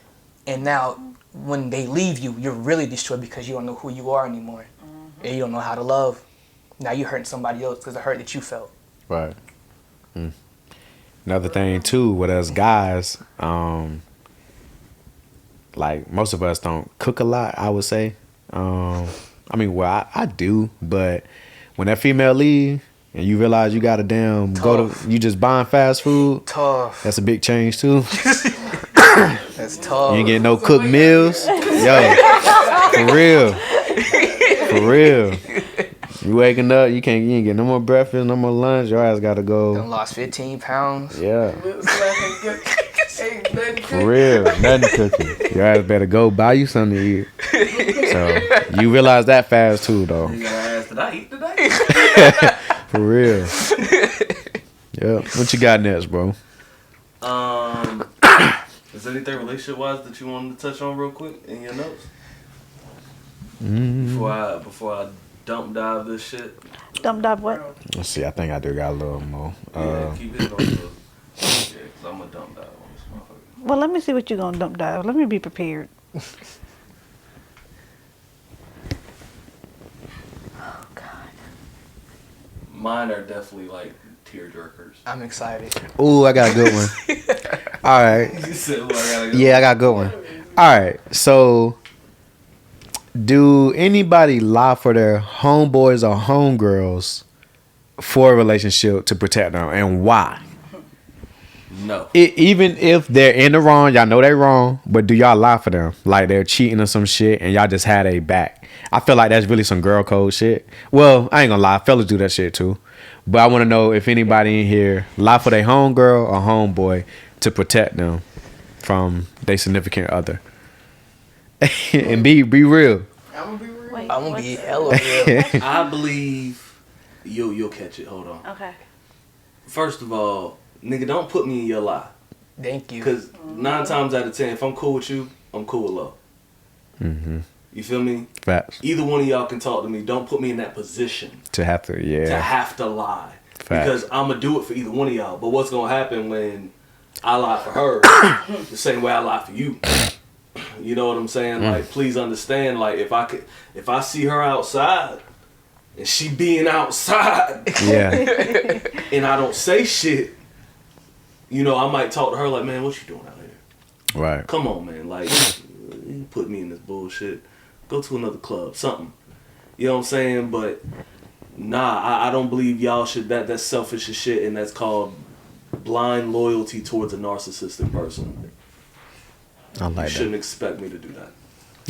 Speaker 2: And now, when they leave you, you're really destroyed because you don't know who you are anymore, and you don't know how to love. Now you're hurting somebody else because of the hurt that you felt.
Speaker 3: Right. Another thing too with us guys, like most of us don't cook a lot, I would say. I do, but when that female leave and you realize you gotta you just buying fast food.
Speaker 2: Tough.
Speaker 3: That's a big change too.
Speaker 2: That's tough.
Speaker 3: You ain't getting no cooked meals. Yo, for real. You waking up, you ain't get no more breakfast, no more lunch. Your ass gotta go.
Speaker 2: Done lost 15 pounds.
Speaker 3: Yeah.
Speaker 5: Looks like ain't nothing
Speaker 3: For real, nothing cooking. Your ass better go buy you something to eat. So you realize that fast too, though.
Speaker 1: You gotta ask, did I eat today?
Speaker 3: For real. Yeah. What you got next, bro?
Speaker 1: Is there anything relationship wise that you wanted to touch on real quick in your notes? Before I dump dive this shit.
Speaker 4: Dump dive what?
Speaker 3: Let's see. I think I do got a little more.
Speaker 1: Yeah, keep hitting on the. Yeah, cause I'm gonna dump dive on this motherfucker.
Speaker 4: Well, let me see what you're gonna dump dive. Let me be prepared. Oh God.
Speaker 1: Mine are definitely like tear jerkers.
Speaker 2: I'm excited.
Speaker 3: Ooh, I got a good one. All right.
Speaker 1: You said, well, I gotta go.
Speaker 3: Yeah, I got a good one. All right. So, do anybody lie for their homeboys or homegirls for a relationship to protect them, and why?
Speaker 1: No.
Speaker 3: Even if they're in the wrong, y'all know they wrong, but do y'all lie for them? Like they're cheating or some shit and y'all just had a back. I feel like that's really some girl code shit. Well, I ain't gonna lie, fellas do that shit too. But I want to know if anybody in here lie for their homegirl or homeboy to protect them from their significant other. And be real.
Speaker 5: I'm gonna be real.
Speaker 4: Wait,
Speaker 2: I'm gonna
Speaker 4: what's
Speaker 2: be
Speaker 4: that?
Speaker 2: hella real.
Speaker 1: I believe you'll catch it. Hold on.
Speaker 4: Okay.
Speaker 1: First of all, nigga, don't put me in your lie.
Speaker 2: Thank you.
Speaker 1: Cause 9 times out of 10, if I'm cool with you, I'm cool with love.
Speaker 3: Mm-hmm.
Speaker 1: You feel me?
Speaker 3: Facts.
Speaker 1: Either one of y'all can talk to me. Don't put me in that position
Speaker 3: To have to,
Speaker 1: to
Speaker 3: yeah.
Speaker 1: have to lie.
Speaker 3: Facts.
Speaker 1: Because I'm gonna do it for either one of y'all. But what's gonna happen when I lie for her the same way I lie for you? You know what I'm saying? Like, please understand. Like, if I see her outside and she being outside,
Speaker 3: Yeah.
Speaker 1: and I don't say shit, you know, I might talk to her like, man, what you doing out here?
Speaker 3: Right.
Speaker 1: Come on, man. Like, you put me in this bullshit. Go to another club, something. You know what I'm saying? But nah, I don't believe y'all should. That's selfish as shit, and that's called blind loyalty towards a narcissistic person.
Speaker 3: I
Speaker 1: You
Speaker 3: like
Speaker 1: shouldn't
Speaker 3: that.
Speaker 1: expect me to do that.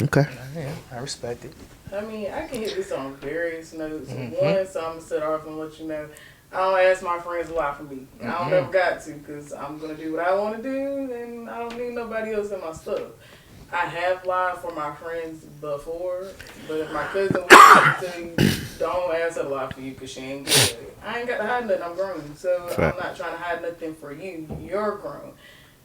Speaker 3: Okay.
Speaker 2: Yeah, I respect it.
Speaker 5: I mean, I can hit this on various notes. One, so I'm gonna set off and let you know, I don't ask my friends a lot for me. I don't ever got to, because I'm gonna do what I want to do, and I don't need nobody else in my stuff. I have lied for my friends before, but if my cousin was to you, don't ask her to lie for you because she ain't good. I ain't got to hide nothing. I'm grown, so
Speaker 3: Fact.
Speaker 5: I'm not trying to hide nothing for you. You're grown.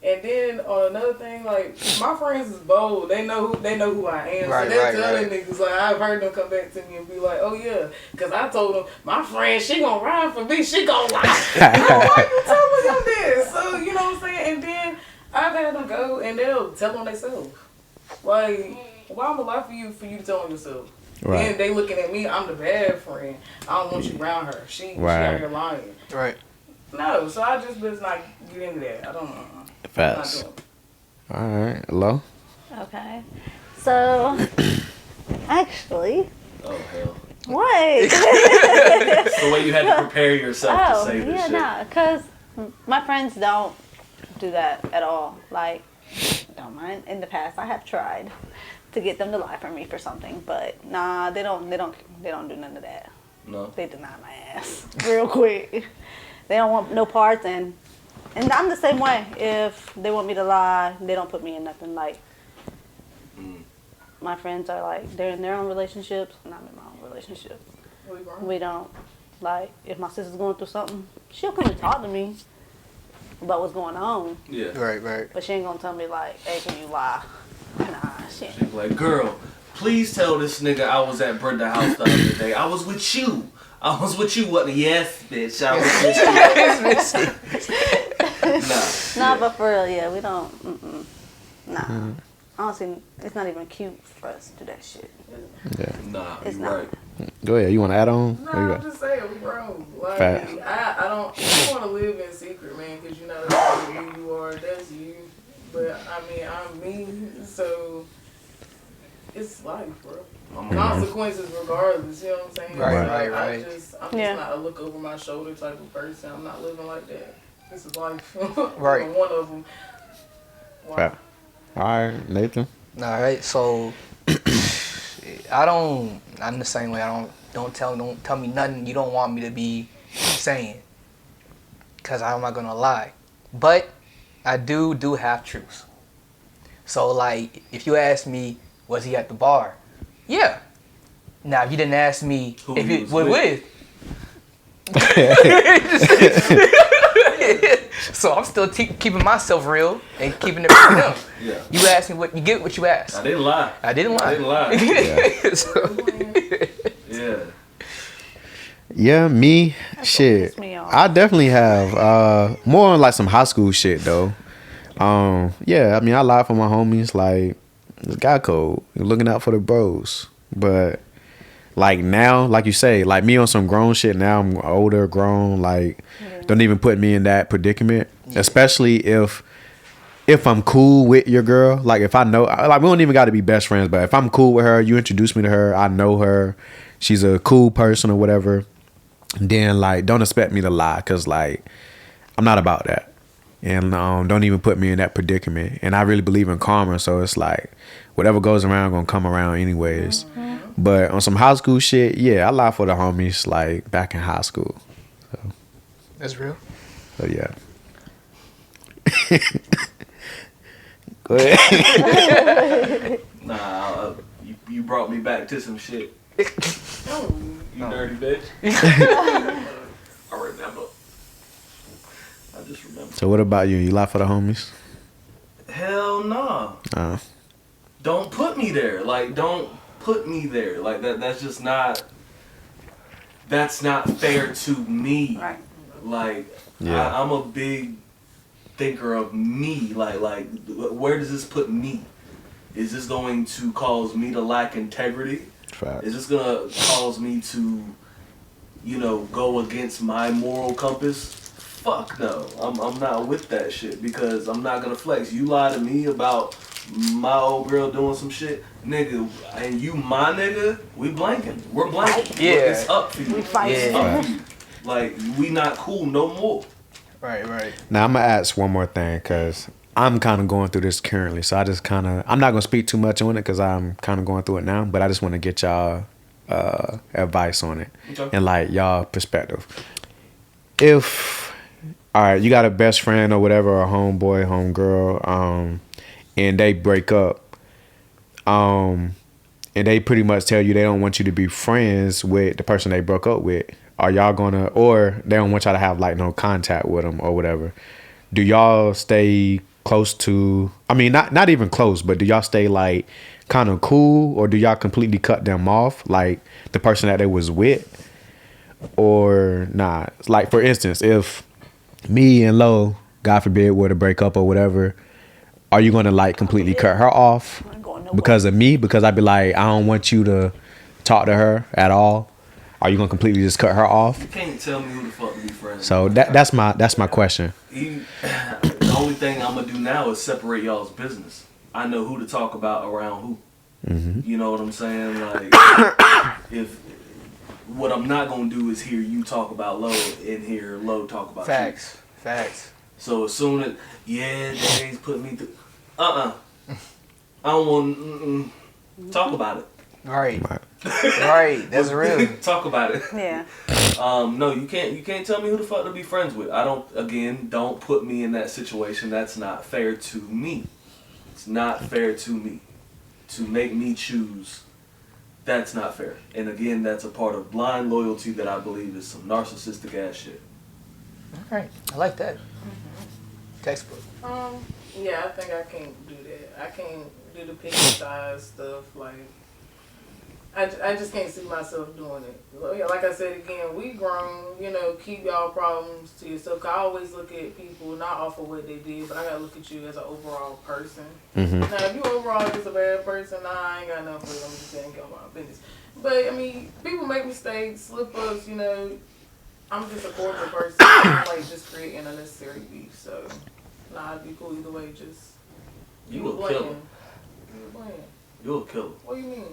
Speaker 5: And then on another thing, like, my friends is bold. They know who I am.
Speaker 2: Right,
Speaker 5: so they
Speaker 2: right,
Speaker 5: tell
Speaker 2: right.
Speaker 5: them niggas, like, I've heard them come back to me and be like, oh yeah, because I told them, my friend, she gonna ride for me, she gonna lie. Why you telling them this? So, you know what I'm saying? And then I've had them go and they'll tell on themselves. Like, why I'm gonna lie for you to tell on yourself?
Speaker 3: Right.
Speaker 5: Then they looking at me, I'm the bad friend. I don't want you around her. She out here lying.
Speaker 2: Right.
Speaker 5: No, so I just let's not get into that. I don't know.
Speaker 3: Facts.
Speaker 5: I'm not doing it.
Speaker 3: All right. Hello?
Speaker 4: Okay. So, actually,
Speaker 1: Oh hell.
Speaker 4: what?
Speaker 1: It's the way you had to prepare yourself to say this
Speaker 4: yeah,
Speaker 1: shit.
Speaker 4: no, because my friends don't do that at all. Like, don't mind. In the past, I have tried to get them to lie for me for something, but nah, they don't do none of that.
Speaker 1: No.
Speaker 4: They deny my ass real quick. They don't want no parts, and I'm the same way. If they want me to lie, they don't put me in nothing. Like, my friends are like, they're in their own relationships, and I'm in my own relationship. We don't, like, if my sister's going through something, she'll come and talk to me about what's going on,
Speaker 1: Yeah.
Speaker 2: Right.
Speaker 4: but she ain't gonna tell me like, hey, can you lie? Nah, she ain't.
Speaker 1: She's like, girl, please tell this nigga I was at Brenda house the other day. I was with you. I was with you. What? Yes, bitch. I was with you. Nah.
Speaker 4: Nah, but for real, yeah, we don't. Nah. Honestly, it's not even cute for us to do that shit.
Speaker 3: Yeah.
Speaker 1: Nah,
Speaker 4: It's
Speaker 1: you
Speaker 4: not.
Speaker 1: right.
Speaker 3: Go ahead. You want to add on?
Speaker 5: No,
Speaker 3: What you
Speaker 5: I'm
Speaker 3: got?
Speaker 5: just saying, we grown. Like,
Speaker 3: Facts.
Speaker 5: I don't want to live in secret, man, because you know that's who you are, that's you. But I mean, I'm me, so it's life, bro.
Speaker 1: I'm
Speaker 5: Consequences regardless, you know what I'm saying?
Speaker 2: Right.
Speaker 5: I'm just
Speaker 4: Yeah.
Speaker 5: not a look over my shoulder type of person. I'm not living like that. This is life.
Speaker 2: Right.
Speaker 5: One of them. Wow.
Speaker 3: Fair. All right, Nathan.
Speaker 2: All right, so I'm the same way. Don't tell me nothing you don't want me to be saying, cause I'm not gonna lie. But I do have truths. So like, if you ask me, was he at the bar? Yeah. Now if you didn't ask me
Speaker 1: Who
Speaker 2: if
Speaker 1: he
Speaker 2: he
Speaker 1: was
Speaker 2: was
Speaker 1: with.
Speaker 2: So I'm still keeping myself real and keeping it for them.
Speaker 1: Yeah.
Speaker 2: You asked me you get what you asked.
Speaker 1: I didn't lie.
Speaker 2: I didn't lie. So,
Speaker 1: Yeah.
Speaker 3: Yeah, me,
Speaker 4: That's
Speaker 3: shit.
Speaker 4: what pissed me off.
Speaker 3: I definitely have. More on like some high school shit though. Yeah, I mean I lie for my homies, like it's guy code, looking out for the bros. But like now, like you say, like me on some grown shit now, I'm older, grown, like don't even put me in that predicament. Especially if I'm cool with your girl, like if I know, like we don't even got to be best friends, but if I'm cool with her, you introduce me to her, I know her, she's a cool person or whatever, then like don't expect me to lie, cause like I'm not about that. And don't even put me in that predicament. And I really believe in karma, so it's like whatever goes around gonna come around anyways. But on some high school shit, yeah, I lie for the homies like back in high school.
Speaker 2: that's real.
Speaker 3: So yeah. Go ahead.
Speaker 1: Nah, you brought me back to some shit.
Speaker 5: Oh,
Speaker 1: You dirty bitch. I remember. I just remember.
Speaker 3: So what about you? You lie for the homies?
Speaker 1: Hell nah. Don't put me there. Like, don't put me there. Like that's just not. That's not fair to me.
Speaker 4: Right.
Speaker 1: Like,
Speaker 3: Yeah.
Speaker 1: I'm a big thinker of me. Like, where does this put me? Is this going to cause me to lack integrity?
Speaker 3: Fact.
Speaker 1: Is this gonna cause me to, go against my moral compass? Fuck no. I'm not with that shit because I'm not gonna flex. You lie to me about my old girl doing some shit, nigga, and you my nigga, we blanking. We're blanking.
Speaker 2: Yeah.
Speaker 1: It's up for you.
Speaker 4: We fight.
Speaker 1: It's up for you. Like, we not cool no more.
Speaker 2: Right.
Speaker 3: Now I'm gonna ask one more thing because I'm kind of going through this currently. So I just I'm not gonna speak too much on it because I'm kind of going through it now. But I just want to get y'all advice on it
Speaker 1: Okay.
Speaker 3: and like y'all perspective. If all right, you got a best friend or whatever, a homeboy, homegirl, and they break up, and they pretty much tell you they don't want you to be friends with the person they broke up with. Are y'all gonna, or they don't want y'all to have like no contact with them or whatever? Do y'all stay close to? I mean, not even close, but do y'all stay like kind of cool, or do y'all completely cut them off, like the person that they was with, or not? Like for instance, if me and Lo, God forbid, were to break up or whatever, are you gonna like completely cut her off
Speaker 4: I'm going nowhere.
Speaker 3: because of me? Because I'd be like, I don't want you to talk to her at all. Are you gonna completely just cut her off?
Speaker 1: You can't tell me who the fuck to be friends.
Speaker 3: So that's my question.
Speaker 1: The only thing I'm gonna do now is separate y'all's business. I know who to talk about around who.
Speaker 3: Mm-hmm.
Speaker 1: You know what I'm saying? Like, if what I'm not gonna do is hear you talk about Lo and hear Lo talk about
Speaker 2: Facts.
Speaker 1: you. So as soon as Daddy's put me through, I don't want talk about it.
Speaker 2: Right. That's real.
Speaker 1: Talk about it.
Speaker 4: Yeah.
Speaker 1: No, you can't tell me who the fuck to be friends with. Don't put me in that situation. That's not fair to me. It's not fair to me. To make me choose, that's not fair. And again, that's a part of blind loyalty that I believe is some narcissistic ass shit.
Speaker 2: All right. I like that. Textbook.
Speaker 5: Yeah, I think I can't do that. I can't do the picky size stuff. Like, I just can't see myself doing it. Like I said again, we grown. Keep y'all problems to yourself. 'Cause I always look at people not off of what they did, but I gotta look at you as an overall person.
Speaker 3: Mm-hmm.
Speaker 5: Now, if you overall just a bad person, I ain't got nothing for them. I'm just saying, get my business. But I mean, people make mistakes, slip ups. I'm just a cordial person. I don't like just creating unnecessary beef. So, I'd be cool either way. Just
Speaker 1: You
Speaker 5: were
Speaker 1: a killer.
Speaker 5: playing.
Speaker 1: You're a killer.
Speaker 5: What do you mean?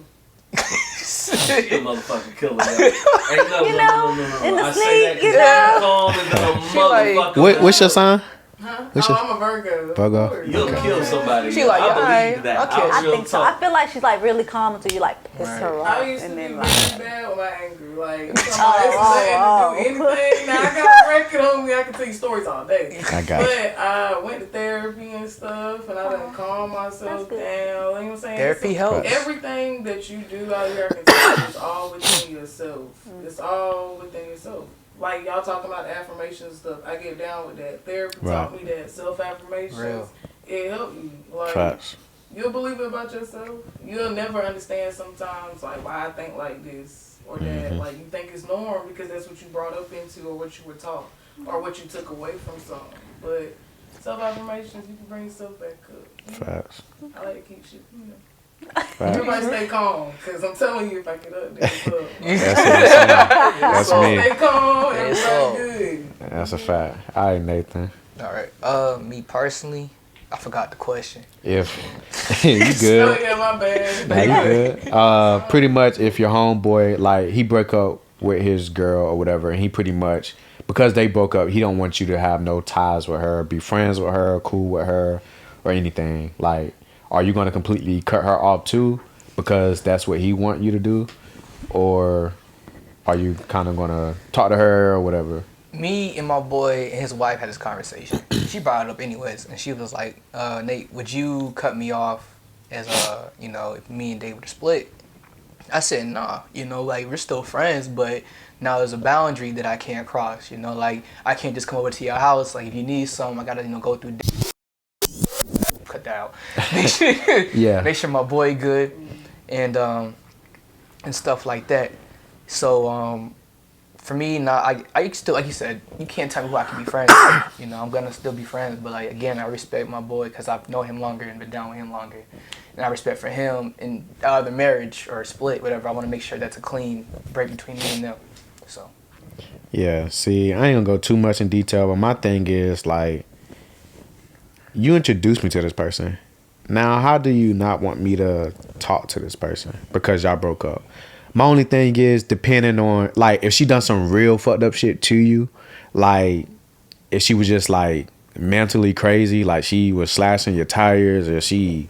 Speaker 1: You're a motherfucking killer. Ain't no,
Speaker 4: You know, in the
Speaker 1: I
Speaker 4: sleep,
Speaker 1: say that
Speaker 4: you
Speaker 1: 'cause
Speaker 4: know.
Speaker 1: calm as a motherfucker.
Speaker 3: What's your sign?
Speaker 5: Huh?
Speaker 3: What's your-
Speaker 5: I'm a Virgo.
Speaker 3: Virgo?
Speaker 5: Of course.
Speaker 1: You'll kill somebody.
Speaker 2: She like,
Speaker 1: I
Speaker 2: yeah,
Speaker 1: believe that.
Speaker 2: okay.
Speaker 4: I
Speaker 1: Real
Speaker 4: think so. I
Speaker 1: talk.
Speaker 4: feel like she's like really calm until you like piss
Speaker 2: Right.
Speaker 4: her off,
Speaker 5: I used to
Speaker 4: and
Speaker 5: be
Speaker 4: then
Speaker 5: really
Speaker 4: like.
Speaker 5: bad with my anger. Like,
Speaker 4: Oh.
Speaker 5: to do anything. Now I got a record on me. I can tell you stories all day.
Speaker 3: I got you.
Speaker 5: But I went to therapy and stuff, and I done calm myself down.
Speaker 4: That's good.
Speaker 5: You know what I'm saying?
Speaker 2: Therapy
Speaker 5: So
Speaker 2: helps.
Speaker 5: everything that you do out here, I can tell you, it's all within yourself. It's all within yourself. Like y'all talking about affirmations stuff, I get down with that. Therapy taught me that self-affirmations.
Speaker 2: Real.
Speaker 5: It helped you. Like
Speaker 3: Facts.
Speaker 5: you'll believe it about yourself. You'll never understand sometimes like why I think like this or that. Like you think it's norm because that's what you brought up into or what you were taught or what you took away from something. But self-affirmations, you can bring yourself back up.
Speaker 3: Facts.
Speaker 5: I like to keep shit, you know.
Speaker 3: Facts.
Speaker 5: Everybody stay calm, cause I'm telling you, if I get up, it's up.
Speaker 3: That's
Speaker 5: So
Speaker 3: me.
Speaker 5: stay calm,
Speaker 2: It's
Speaker 5: everybody good.
Speaker 3: That's a fact. All right, Nathan.
Speaker 2: All right. Me personally, I forgot the question.
Speaker 3: If you
Speaker 5: Oh
Speaker 3: good,
Speaker 5: yeah, my bad.
Speaker 3: nah, you good. Pretty much, if your homeboy like he broke up with his girl or whatever, and he pretty much because they broke up, he don't want you to have no ties with her, be friends with her, cool with her, or anything. Like, are you gonna completely cut her off too because that's what he want you to do, or are you kind of gonna talk to her or whatever?
Speaker 2: Me and my boy and his wife had this conversation. She brought it up anyways, and she was like, Nate, would you cut me off as if me and Dave were to split? I said, nah, like we're still friends, but now there's a boundary that I can't cross, like I can't just come over to your house. Like if you need something, I gotta, go through. Cut that out.
Speaker 3: Yeah.
Speaker 2: Make sure my boy good, and stuff like that. So for me, I still, like you said, you can't tell me who I can be friends with. I'm gonna still be friends, but like again, I respect my boy because I've known him longer and been down with him longer, and I respect for him in either marriage or split, whatever. I want to make sure that's a clean break between me and them. So.
Speaker 3: Yeah. See, I ain't gonna go too much in detail, but my thing is like, you introduced me to this person. Now, how do you not want me to talk to this person because y'all broke up? My only thing is depending on, like, if she done some real fucked up shit to you, like, if she was just, like, mentally crazy, like she was slashing your tires or she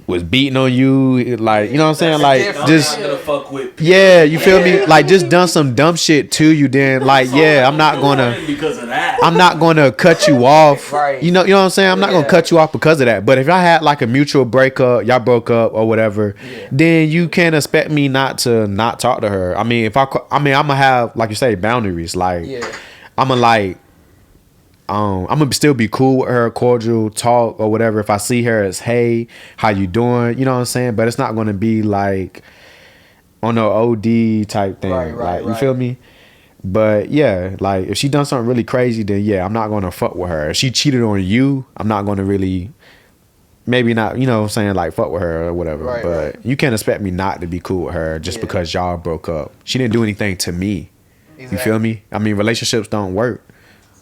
Speaker 3: was beating on you, like, you know what I'm saying? Like, just,
Speaker 1: I'm not gonna fuck with.
Speaker 3: yeah, you feel me? Like, just done some dumb shit to you, then, like, yeah, I'm not gonna,
Speaker 1: because of that.
Speaker 3: I'm not gonna cut you off.
Speaker 2: Right.
Speaker 3: You know what I'm saying? I'm not gonna cut you off because of that. But if I had like a mutual breakup, y'all broke up or whatever, then you can't expect me not to not talk to her. I mean, I'm gonna have, like you say, boundaries. Like, I'm gonna like, I'm gonna still be cool with her, cordial talk or whatever. If I see her as, hey, how you doing? You know what I'm saying? But it's not gonna be like on no OD type thing.
Speaker 2: Right.
Speaker 3: You feel me? But yeah, like if she done something really crazy, then yeah, I'm not gonna fuck with her. If she cheated on you, I'm not gonna really, maybe not, you know what I'm saying, like fuck with her or whatever.
Speaker 2: Right,
Speaker 3: but you can't expect me not to be cool with her just because y'all broke up. She didn't do anything to me.
Speaker 2: Exactly.
Speaker 3: You feel me? I mean, relationships don't work.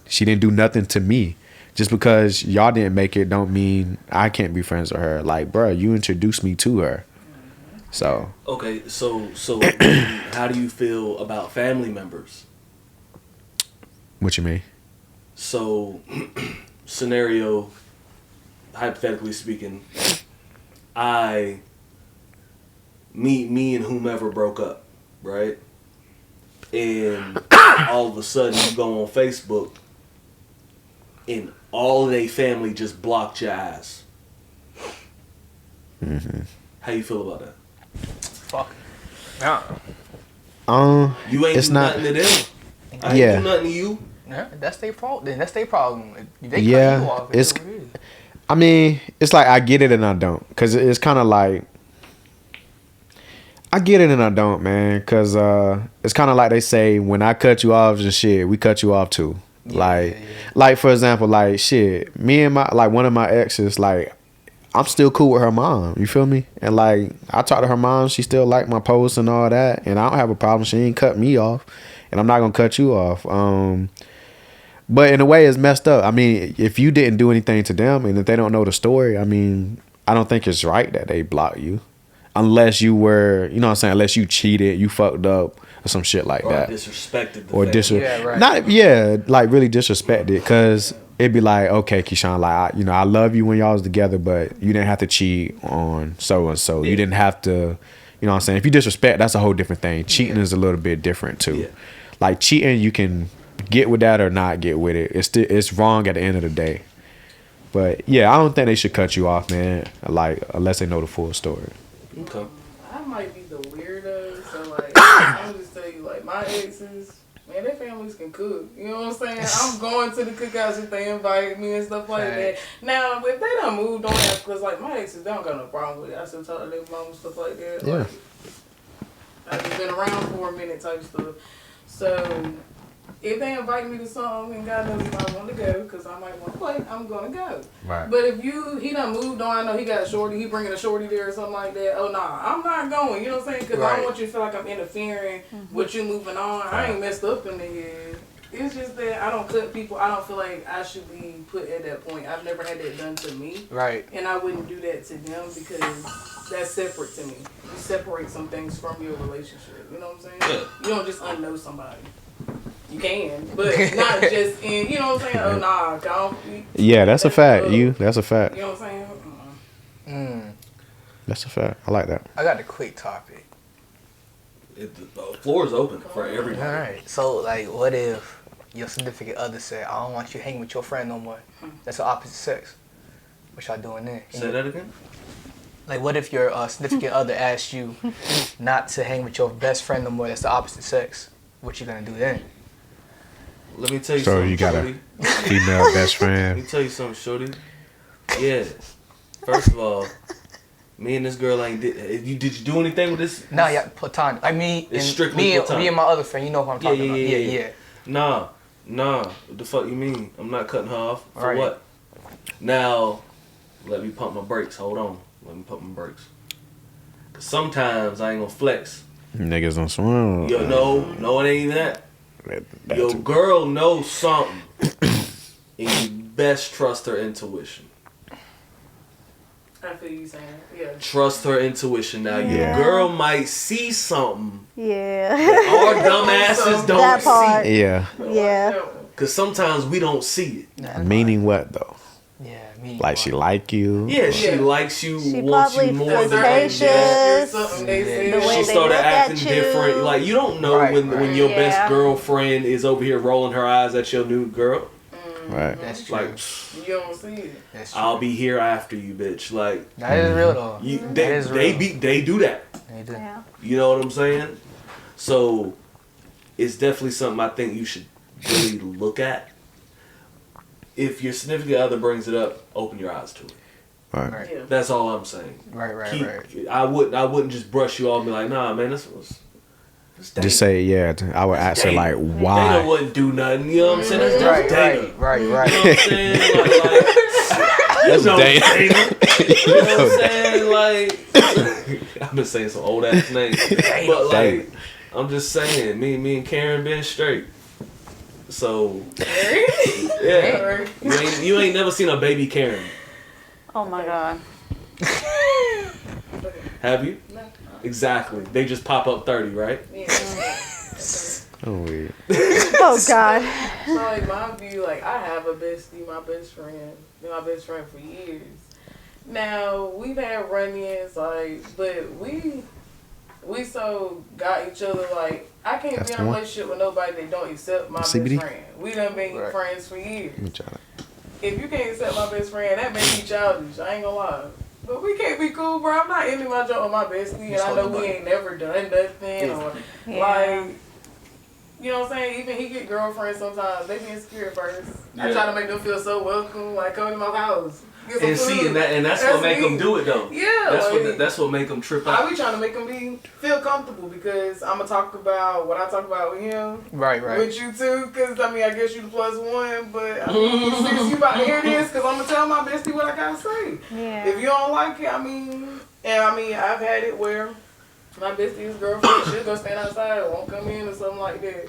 Speaker 3: She didn't do nothing to me. Just because y'all didn't make it don't mean I can't be friends with her. Like, bro, you introduced me to her. So.
Speaker 1: Okay, so how do you feel about family members?
Speaker 3: What you mean?
Speaker 1: So, scenario, hypothetically speaking, me and whomever broke up, right? And all of a sudden you go on Facebook and all of their family just blocked your ass.
Speaker 3: Mm-hmm.
Speaker 1: How you feel about that?
Speaker 2: Fuck. Nah.
Speaker 1: You ain't
Speaker 3: it's
Speaker 1: do
Speaker 3: not,
Speaker 1: nothing to them. I
Speaker 3: yeah.
Speaker 1: ain't do nothing to you.
Speaker 2: Yeah, that's their fault. Then that's their problem. If they
Speaker 3: Yeah,
Speaker 2: cut you off,
Speaker 3: it's-
Speaker 2: what it is.
Speaker 3: I mean, it's like I get it and I don't. Because it's kind of like, I get it and I don't, man. Because it's kind of like they say, when I cut you off and shit, we cut you off too. Like for example, like shit, me and one of my exes, like, I'm still cool with her mom. You feel me? And like, I talk to her mom. She still like my posts and all that. And I don't have a problem. She ain't cut me off. And I'm not going to cut you off. But in a way, it's messed up. I mean, if you didn't do anything to them and if they don't know the story, I mean, I don't think it's right that they block you. Unless you were, you know what I'm saying, unless you cheated, you fucked up or some shit like
Speaker 1: Or
Speaker 3: that.
Speaker 1: disrespected the
Speaker 3: Or
Speaker 1: family.
Speaker 2: Yeah, right.
Speaker 3: not like really disrespected, cause it'd be like, okay, Keyshawn, like I love you when y'all was together, but you didn't have to cheat on so and so. You didn't have to, you know what I'm saying. If you disrespect, that's a whole different thing. Cheating is a little bit different too.
Speaker 1: Yeah.
Speaker 3: Like cheating, you can get with that or not get with it. It's wrong at the end of the day. But yeah, I don't think they should cut you off, man. Like unless they know the full story.
Speaker 1: Okay.
Speaker 5: I might be the weirdo, so like I'm just tell you, like my exes, man, their families can cook. You know what I'm saying? I'm going to the cookouts if they invite me and stuff like that. Now, if they done moved on, because like my exes, they don't got no problem with it. I still talk to their mom and stuff like that.
Speaker 3: Yeah.
Speaker 5: Like, I've just been around for a minute type stuff. So if they invite me to something and God knows if I want to go, because I might want to play, I'm going to go.
Speaker 3: Right.
Speaker 5: But if he done moved on, I know he got a shorty, he bringing a shorty there or something like that, oh nah, I'm not going, you know what I'm saying? Because I don't want you to feel like I'm interfering with you moving on. I ain't messed up in the head. It's just that I don't cut people. I don't feel like I should be put at that point. I've never had that done to me.
Speaker 2: Right.
Speaker 5: And I wouldn't do that to them because that's separate to me. You separate some things from your relationship. You know what I'm saying? You don't just unknow somebody. You can, but not just in, you know what I'm saying? Oh, nah, don't.
Speaker 3: Yeah, that's a fact. That's a fact.
Speaker 5: You know what I'm saying?
Speaker 3: That's a fact. I like that.
Speaker 2: I got a quick topic.
Speaker 1: The floor is open for everybody.
Speaker 2: All right. So, like, what if your significant other said, I don't want you hanging with your friend no more? That's the opposite sex. What y'all doing then?
Speaker 1: Say that again?
Speaker 2: Like, what if your significant other asked you not to hang with your best friend no more? That's the opposite sex. What you gonna do then?
Speaker 1: Let me tell you
Speaker 3: So
Speaker 1: something,
Speaker 3: you got
Speaker 1: shorty.
Speaker 3: a female best
Speaker 1: Let me
Speaker 3: friend.
Speaker 1: tell you something, shorty. Yeah. First of all, me and this girl ain't did you do anything with this?
Speaker 2: Nah, yeah, platonic. I mean,
Speaker 1: It's
Speaker 2: and
Speaker 1: strictly
Speaker 2: me
Speaker 1: platonic.
Speaker 2: and my other friend. You know who I'm talking about? Yeah.
Speaker 1: Nah. What the fuck you mean? I'm not cutting her off. For
Speaker 2: Right.
Speaker 1: what? Now, let me pump my brakes. Hold on. Let me pump my brakes. Cause sometimes I ain't gonna flex.
Speaker 3: Niggas don't swim.
Speaker 1: Yo, no, it ain't even that.
Speaker 3: That
Speaker 1: Your
Speaker 3: too.
Speaker 1: girl knows something, and you best trust her intuition.
Speaker 5: I feel you saying, yeah.
Speaker 1: Trust her intuition. Now,
Speaker 4: Yeah.
Speaker 1: your girl might see something
Speaker 4: Yeah.
Speaker 1: our dumbasses don't
Speaker 4: That part.
Speaker 1: see.
Speaker 3: Yeah.
Speaker 4: Yeah.
Speaker 1: Cause sometimes we don't see it.
Speaker 2: Nah,
Speaker 3: Meaning what though?
Speaker 2: Yeah, me.
Speaker 3: Like she like you?
Speaker 1: Yeah, she
Speaker 5: Yeah.
Speaker 1: likes you,
Speaker 4: She
Speaker 1: wants you
Speaker 4: probably
Speaker 1: more than
Speaker 4: flirtatious.
Speaker 1: that.
Speaker 5: Something they
Speaker 2: The
Speaker 5: said.
Speaker 4: way
Speaker 1: She
Speaker 4: they
Speaker 1: started
Speaker 4: look
Speaker 1: acting
Speaker 4: at you.
Speaker 1: different. Like you don't know
Speaker 2: Right,
Speaker 1: when
Speaker 2: right.
Speaker 1: your
Speaker 4: Yeah.
Speaker 1: best girlfriend is over here rolling her eyes at your new girl.
Speaker 3: Right.
Speaker 2: That's true.
Speaker 1: Like
Speaker 5: You don't see it.
Speaker 2: That's true.
Speaker 1: I'll be here after you, bitch. Like
Speaker 2: That is real though.
Speaker 1: you,
Speaker 2: That is real.
Speaker 1: they do that.
Speaker 2: They do.
Speaker 4: Yeah.
Speaker 1: You know what I'm saying? So it's definitely something I think you should really look at. If your significant other brings it up, open your eyes to it.
Speaker 3: Right.
Speaker 2: Right.
Speaker 5: Yeah.
Speaker 1: That's all I'm saying.
Speaker 2: Right.
Speaker 1: I wouldn't just brush you off and be like, nah, man, this
Speaker 3: Just say yeah. I would ask her like,
Speaker 1: Dana
Speaker 3: why?
Speaker 1: wouldn't do nothing. You know what I'm saying? That's
Speaker 2: Right.
Speaker 1: Dana.
Speaker 2: Right.
Speaker 1: You know what I'm saying?
Speaker 3: That's
Speaker 1: Dana.
Speaker 3: Dana.
Speaker 1: You know what I'm saying? Like, I've been saying some old ass names, but like,
Speaker 3: Dana.
Speaker 1: I'm just saying, me and Karen been straight. So, yeah, you ain't never seen a baby Karen,
Speaker 4: Oh my God.
Speaker 1: have you?
Speaker 5: No.
Speaker 1: Exactly. They just pop up 30, right?
Speaker 5: Yeah.
Speaker 3: Oh weird.
Speaker 4: Oh God.
Speaker 5: So like my view, like I have a bestie, my best friend, been my best friend for years. Now we've had run-ins, like, but we so got each other. Like I can't
Speaker 3: That's
Speaker 5: be
Speaker 3: the
Speaker 5: in a
Speaker 3: one?
Speaker 5: relationship with nobody that don't accept my
Speaker 3: CBD?
Speaker 5: best friend. We done been
Speaker 2: Right.
Speaker 5: friends for years.
Speaker 3: Let me try that.
Speaker 5: If you can't accept my best friend, that makes me childish. I ain't gonna lie. But we can't be cool, bro. I'm not ending my job with my bestie, and I know we ain't never done nothing or
Speaker 4: Yeah.
Speaker 5: like. You know what I'm saying? Even he get girlfriends sometimes. They be insecure at first. I
Speaker 1: Yeah.
Speaker 5: try to make them feel so welcome, like come to my house. Get some
Speaker 1: And see,
Speaker 5: food.
Speaker 1: and that's what make
Speaker 5: me.
Speaker 1: them do it though.
Speaker 5: Yeah,
Speaker 1: That's what make them trip
Speaker 5: I
Speaker 1: out.
Speaker 5: be trying to make them feel comfortable because I'm gonna talk about what I talk about with him,
Speaker 2: Right.
Speaker 5: with you too. Cause I mean, I guess you the plus one, but I mean, since you about to hear this, cause I'm gonna tell my bestie what I gotta say.
Speaker 4: Yeah.
Speaker 5: If you don't like it, I mean, I've had it where my bestie's girlfriend, she'll go stand outside, won't come in or something like that.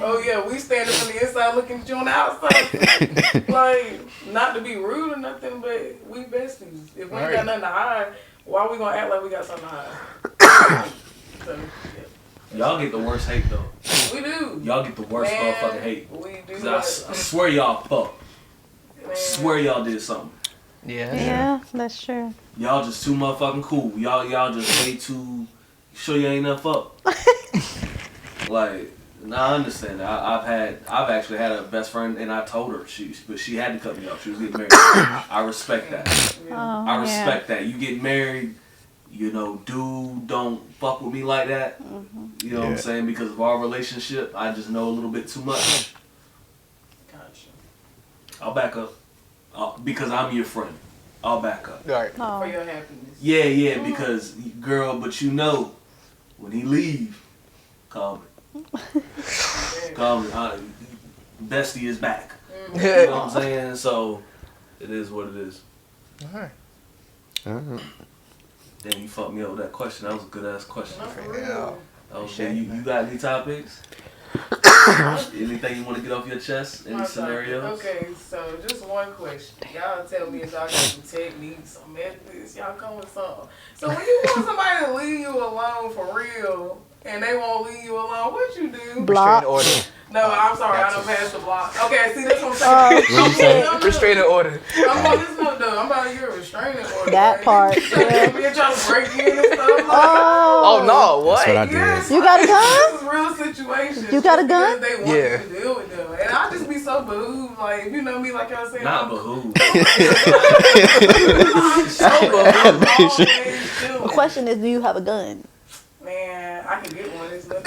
Speaker 5: Oh yeah, we standing from the inside looking at you on the outside. Like, not to be rude or nothing, but we besties. If we ain't got nothing to hide, why we gonna act like we got something to hide? So, yeah.
Speaker 1: Y'all get the worst hate though.
Speaker 5: We do.
Speaker 1: Y'all get the worst
Speaker 5: Man,
Speaker 1: motherfucking hate.
Speaker 5: We do.
Speaker 1: 'Cause I swear y'all fucked.
Speaker 5: Man.
Speaker 1: Swear y'all did something.
Speaker 4: Yeah, that's true.
Speaker 1: Y'all just too motherfucking cool. Y'all just way too. Sure you ain't enough up. Like, nah, I understand that. I've actually had a best friend, and I told her but she had to cut me off. She was getting married. I respect that.
Speaker 4: Oh,
Speaker 1: I respect that. You get married, you know, dude, don't fuck with me like that. You know what I'm saying? Because of our relationship, I just know a little bit too much.
Speaker 5: Gotcha.
Speaker 1: I'll back up. Because I'm your friend. I'll back up.
Speaker 2: Right.
Speaker 5: For your happiness.
Speaker 1: Yeah, because, girl, but you know, when he leave, call me. Call me. Bestie is back. You know what I'm saying? So, it is what it is.
Speaker 2: Alright.
Speaker 1: Damn, you fucked me up with that question. That was a good ass question.
Speaker 2: Yeah.
Speaker 1: Okay, you got any topics? Anything you want to get off your chest? Any scenarios?
Speaker 5: Okay, so just one question. Y'all tell me if y'all got some techniques, some methods. Y'all come with something. So when you want somebody to leave you alone for real, and they won't leave you alone, what you do?
Speaker 4: Block.
Speaker 2: Restraining order.
Speaker 5: No, I'm sorry, I don't pass the block. Okay, see, that's what I'm saying.
Speaker 3: What you say?
Speaker 2: Restraining order.
Speaker 5: I'm on this note, though. I'm about to get a restraining order.
Speaker 4: That
Speaker 5: right?
Speaker 4: part,
Speaker 5: You trying to break in and stuff like
Speaker 2: Oh no, what?
Speaker 3: That's what I did.
Speaker 5: Yes,
Speaker 4: You got a gun?
Speaker 5: This is real situations.
Speaker 4: You got a gun?
Speaker 5: Because they want you to deal with them. And I just be so behooved. Like, you know me, like y'all said.
Speaker 1: Not
Speaker 5: I'm
Speaker 1: behooved.
Speaker 5: so behooved.
Speaker 4: The question is, do you have a gun?
Speaker 5: Man, I can get one. It's nothing.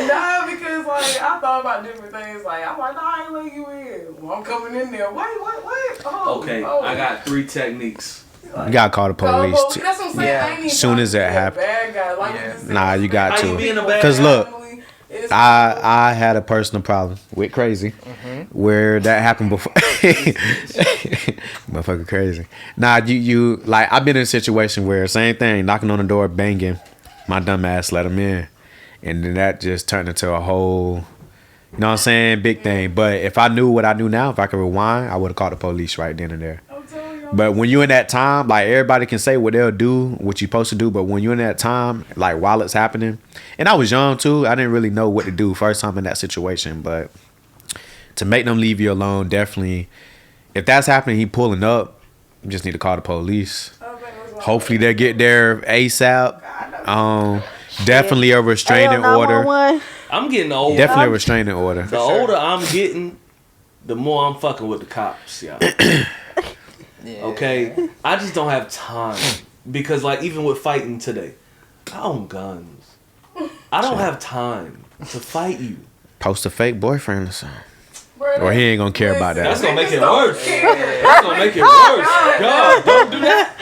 Speaker 5: Nah, because like I thought about different things. Like I'm like, nah, I ain't letting you in. Well, I'm coming in there. Wait, what? Oh,
Speaker 1: Okay,
Speaker 5: oh.
Speaker 1: I got 3 techniques.
Speaker 3: You gotta call the police.
Speaker 5: That's what I'm saying.
Speaker 2: Yeah.
Speaker 5: I ain't even
Speaker 3: Soon as
Speaker 5: trying to
Speaker 3: that
Speaker 5: be a
Speaker 3: happen.
Speaker 5: bad guy. Like
Speaker 2: Yeah.
Speaker 5: you just said,
Speaker 3: Nah, you got
Speaker 1: How
Speaker 3: to.
Speaker 1: you being a bad
Speaker 3: 'Cause
Speaker 1: guy?
Speaker 3: look,
Speaker 5: It's-
Speaker 3: I had a personal problem with crazy, where that happened before. Motherfucker crazy. Nah, you like I've been in a situation where same thing, knocking on the door, banging, my dumb ass let him in, and then that just turned into a whole, you know what I'm saying, big thing. But if I knew what I knew now, if I could rewind, I would have called the police right then and there.
Speaker 5: I'm telling you,
Speaker 3: But when you're in that time, like everybody can say what they'll do, what you're supposed to do. But when you're in that time, like while it's happening, and I was young too, I didn't really know what to do first time in that situation. But to make them leave you alone, definitely, if that's happening, he pulling up, you just need to call the police. Hopefully they'll get there ASAP. Definitely a restraining order.
Speaker 4: 911.
Speaker 1: I'm getting older.
Speaker 3: Definitely a restraining order.
Speaker 1: The older I'm getting, the more I'm fucking with the cops, y'all. Okay? I just don't have time. Because, like, even with fighting today, I own guns. I don't have time to fight you.
Speaker 3: Post a fake boyfriend or something.
Speaker 5: Bro,
Speaker 3: Or he ain't gonna care about
Speaker 1: That's
Speaker 3: that.
Speaker 1: gonna make it worse. That's gonna make it worse. God, don't do that.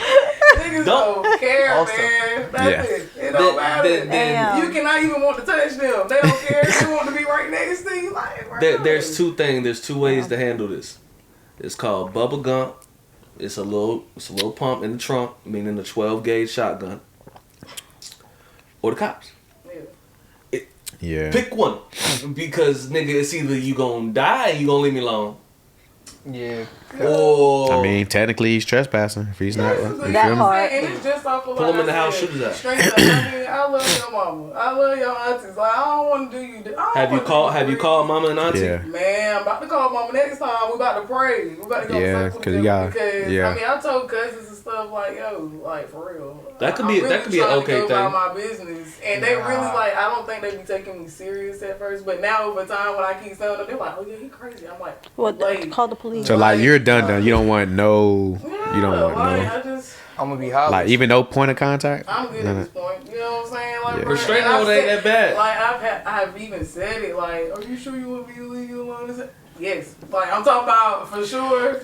Speaker 5: Niggas
Speaker 1: Don't-
Speaker 5: don't care,
Speaker 2: Also-
Speaker 5: man. That's
Speaker 3: Yeah.
Speaker 5: it. It don't matter.
Speaker 1: Then-
Speaker 5: You cannot even want to touch them. They don't care. They want to be right next to you. Like, bro.
Speaker 1: There's 2 things. There's 2 ways to handle this. It's called bubble gum. It's a little pump in the trunk, meaning the 12 gauge shotgun, or the cops.
Speaker 3: Yeah.
Speaker 1: Pick one, because nigga, it's either you gonna die and you gonna leave me alone,
Speaker 2: Yeah.
Speaker 1: or
Speaker 3: I mean, technically he's trespassing if he's not. You
Speaker 4: That
Speaker 3: feel me?
Speaker 4: part.
Speaker 5: And it's just off of
Speaker 1: Pull
Speaker 5: like
Speaker 1: them in the
Speaker 5: I
Speaker 1: house,
Speaker 5: said,
Speaker 1: shoot his ass.
Speaker 5: straight up, I mean, I love your mama. I love your aunties. Like, I don't want to do you.
Speaker 1: have you called mama and auntie?
Speaker 3: Yeah.
Speaker 5: Man, I'm about to call mama next time. We about to pray. We about to go
Speaker 3: Yeah,
Speaker 5: fuck with
Speaker 3: 'cause you
Speaker 5: them
Speaker 3: got-
Speaker 5: because
Speaker 3: yeah.
Speaker 5: I mean I told cousins and stuff like, yo, like for real.
Speaker 1: That could
Speaker 5: I'm
Speaker 1: be-
Speaker 5: really
Speaker 1: that could be an
Speaker 5: trying to
Speaker 1: okay
Speaker 5: go
Speaker 1: thing.
Speaker 5: about my business, and they really like. I don't think they be taking me serious at first, but now over time when I keep telling them, they're like, oh yeah, he crazy. I'm like,
Speaker 4: What?
Speaker 5: like,
Speaker 4: Call the police.
Speaker 3: So like you're done. You don't want no. You don't want
Speaker 5: like,
Speaker 3: no.
Speaker 5: I just.
Speaker 2: I'm gonna be hollering.
Speaker 3: Like even no point of contact.
Speaker 5: I'm good
Speaker 3: No,
Speaker 5: at
Speaker 3: no.
Speaker 5: this point. You know what I'm saying? Like,
Speaker 3: Yeah.
Speaker 5: bro,
Speaker 1: Restraining
Speaker 5: and I've
Speaker 1: order ain't
Speaker 5: said-
Speaker 1: that bad.
Speaker 5: Like I've even said it. Like, are you sure you want me to leave you alone? Is it- Yes. Like I'm talking about for sure.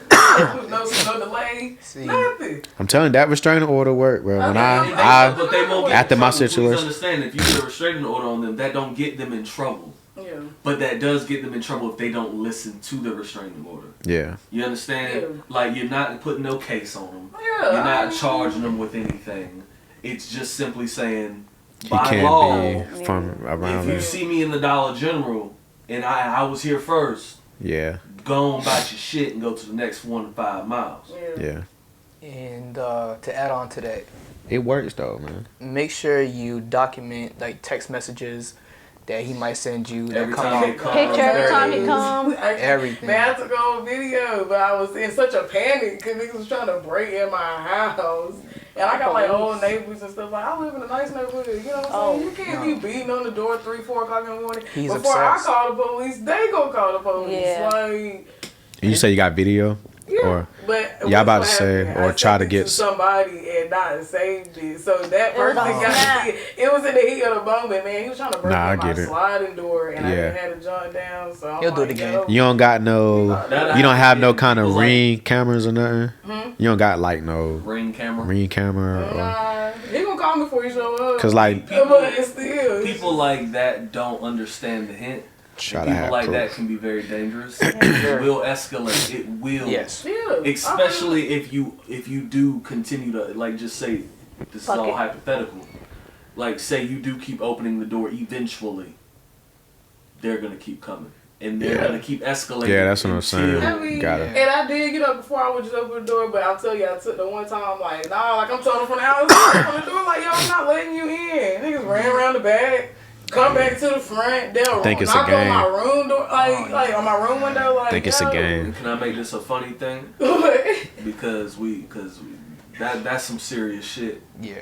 Speaker 5: no delay.
Speaker 2: See.
Speaker 5: Nothing.
Speaker 3: I'm telling you, that restraining order work, bro. When
Speaker 1: But
Speaker 3: I
Speaker 1: they won't get
Speaker 3: after
Speaker 1: in
Speaker 3: my
Speaker 1: trouble. Please
Speaker 3: situation.
Speaker 1: understand, if you get a restraining order on them, that don't get them in trouble.
Speaker 5: Yeah.
Speaker 1: But that does get them in trouble if they don't listen to the restraining order.
Speaker 3: yeah.
Speaker 1: You understand?
Speaker 5: Yeah.
Speaker 1: Like, you're not putting no case on them.
Speaker 5: Yeah.
Speaker 1: You're not charging them with anything. It's just simply saying,
Speaker 3: He
Speaker 1: by
Speaker 3: can't
Speaker 1: law,
Speaker 3: be from around
Speaker 1: if you
Speaker 3: there.
Speaker 1: see me in the Dollar General and I was here first,
Speaker 3: Yeah,
Speaker 1: go on about your shit and go to the next 1 to 5 miles.
Speaker 3: yeah.
Speaker 2: And to add on to that,
Speaker 3: It works though, man.
Speaker 2: make sure you document like text messages that he might send you that
Speaker 1: Every
Speaker 2: come
Speaker 1: time he
Speaker 2: off.
Speaker 1: comes.
Speaker 4: Picture every time he
Speaker 2: Birthdays.
Speaker 4: comes.
Speaker 2: Everything.
Speaker 5: Man, I took on video, but I was in such a panic because niggas was trying to break in my house. And I got like old neighbors and stuff. Like, I live in a nice neighborhood. You know what I'm saying? You can't be beating on the door 3, 4 o'clock in the morning.
Speaker 2: He's
Speaker 5: Before
Speaker 2: obsessed.
Speaker 5: I call the police, they go call the police.
Speaker 4: Yeah.
Speaker 5: Like,
Speaker 3: And you say you got video?
Speaker 5: yeah.
Speaker 3: Or
Speaker 5: but
Speaker 3: y'all about
Speaker 5: what's
Speaker 3: to say,
Speaker 5: happening,
Speaker 3: or
Speaker 5: I
Speaker 3: try
Speaker 5: sent
Speaker 3: to
Speaker 5: it
Speaker 3: get
Speaker 5: somebody and not saved it. So that
Speaker 4: It was
Speaker 5: person
Speaker 4: on
Speaker 5: got
Speaker 4: Snap.
Speaker 5: to see it. It was in the heat of the moment, man. He was trying to break
Speaker 3: Nah, I
Speaker 5: in my
Speaker 3: get it.
Speaker 5: sliding door, and I
Speaker 3: Yeah.
Speaker 5: didn't have to jump down. So I'm
Speaker 2: He'll do it
Speaker 5: like,
Speaker 2: again.
Speaker 5: yo,
Speaker 3: you don't got no, you don't have no kind of
Speaker 1: People like-
Speaker 3: ring cameras or nothing. You don't got like no
Speaker 1: Ring camera.
Speaker 3: ring camera or
Speaker 5: Nah, he gonna call me before he show up.
Speaker 3: cause like
Speaker 5: But it's still,
Speaker 1: People like that don't understand the hint.
Speaker 3: try
Speaker 1: And
Speaker 3: to
Speaker 1: people
Speaker 3: have
Speaker 1: like
Speaker 3: proof.
Speaker 1: that can be very dangerous. It will escalate. It will.
Speaker 2: Yes.
Speaker 5: yeah.
Speaker 1: Especially if you do continue to, like, just say this is
Speaker 4: Fuck
Speaker 1: all
Speaker 4: it.
Speaker 1: hypothetical. Like, say you do keep opening the door, eventually they're gonna keep coming. And they're
Speaker 3: Yeah.
Speaker 1: gonna keep escalating.
Speaker 3: Yeah, that's what I'm saying.
Speaker 1: until-
Speaker 5: I mean,
Speaker 3: Got it.
Speaker 5: and I did, before I would just open the door, but I'll tell you, I took the one time, like, nah, like I'm telling from the outside, from the door, like, yo, I'm not letting you in. Niggas ran around the back, come back to the front, they'll
Speaker 3: Think it's a
Speaker 5: knock on
Speaker 3: game.
Speaker 5: my room door, like on my room window, like,
Speaker 3: Think it's a
Speaker 5: yo.
Speaker 3: game.
Speaker 1: Can I make this a funny thing? Because that's some serious shit.
Speaker 2: Yeah.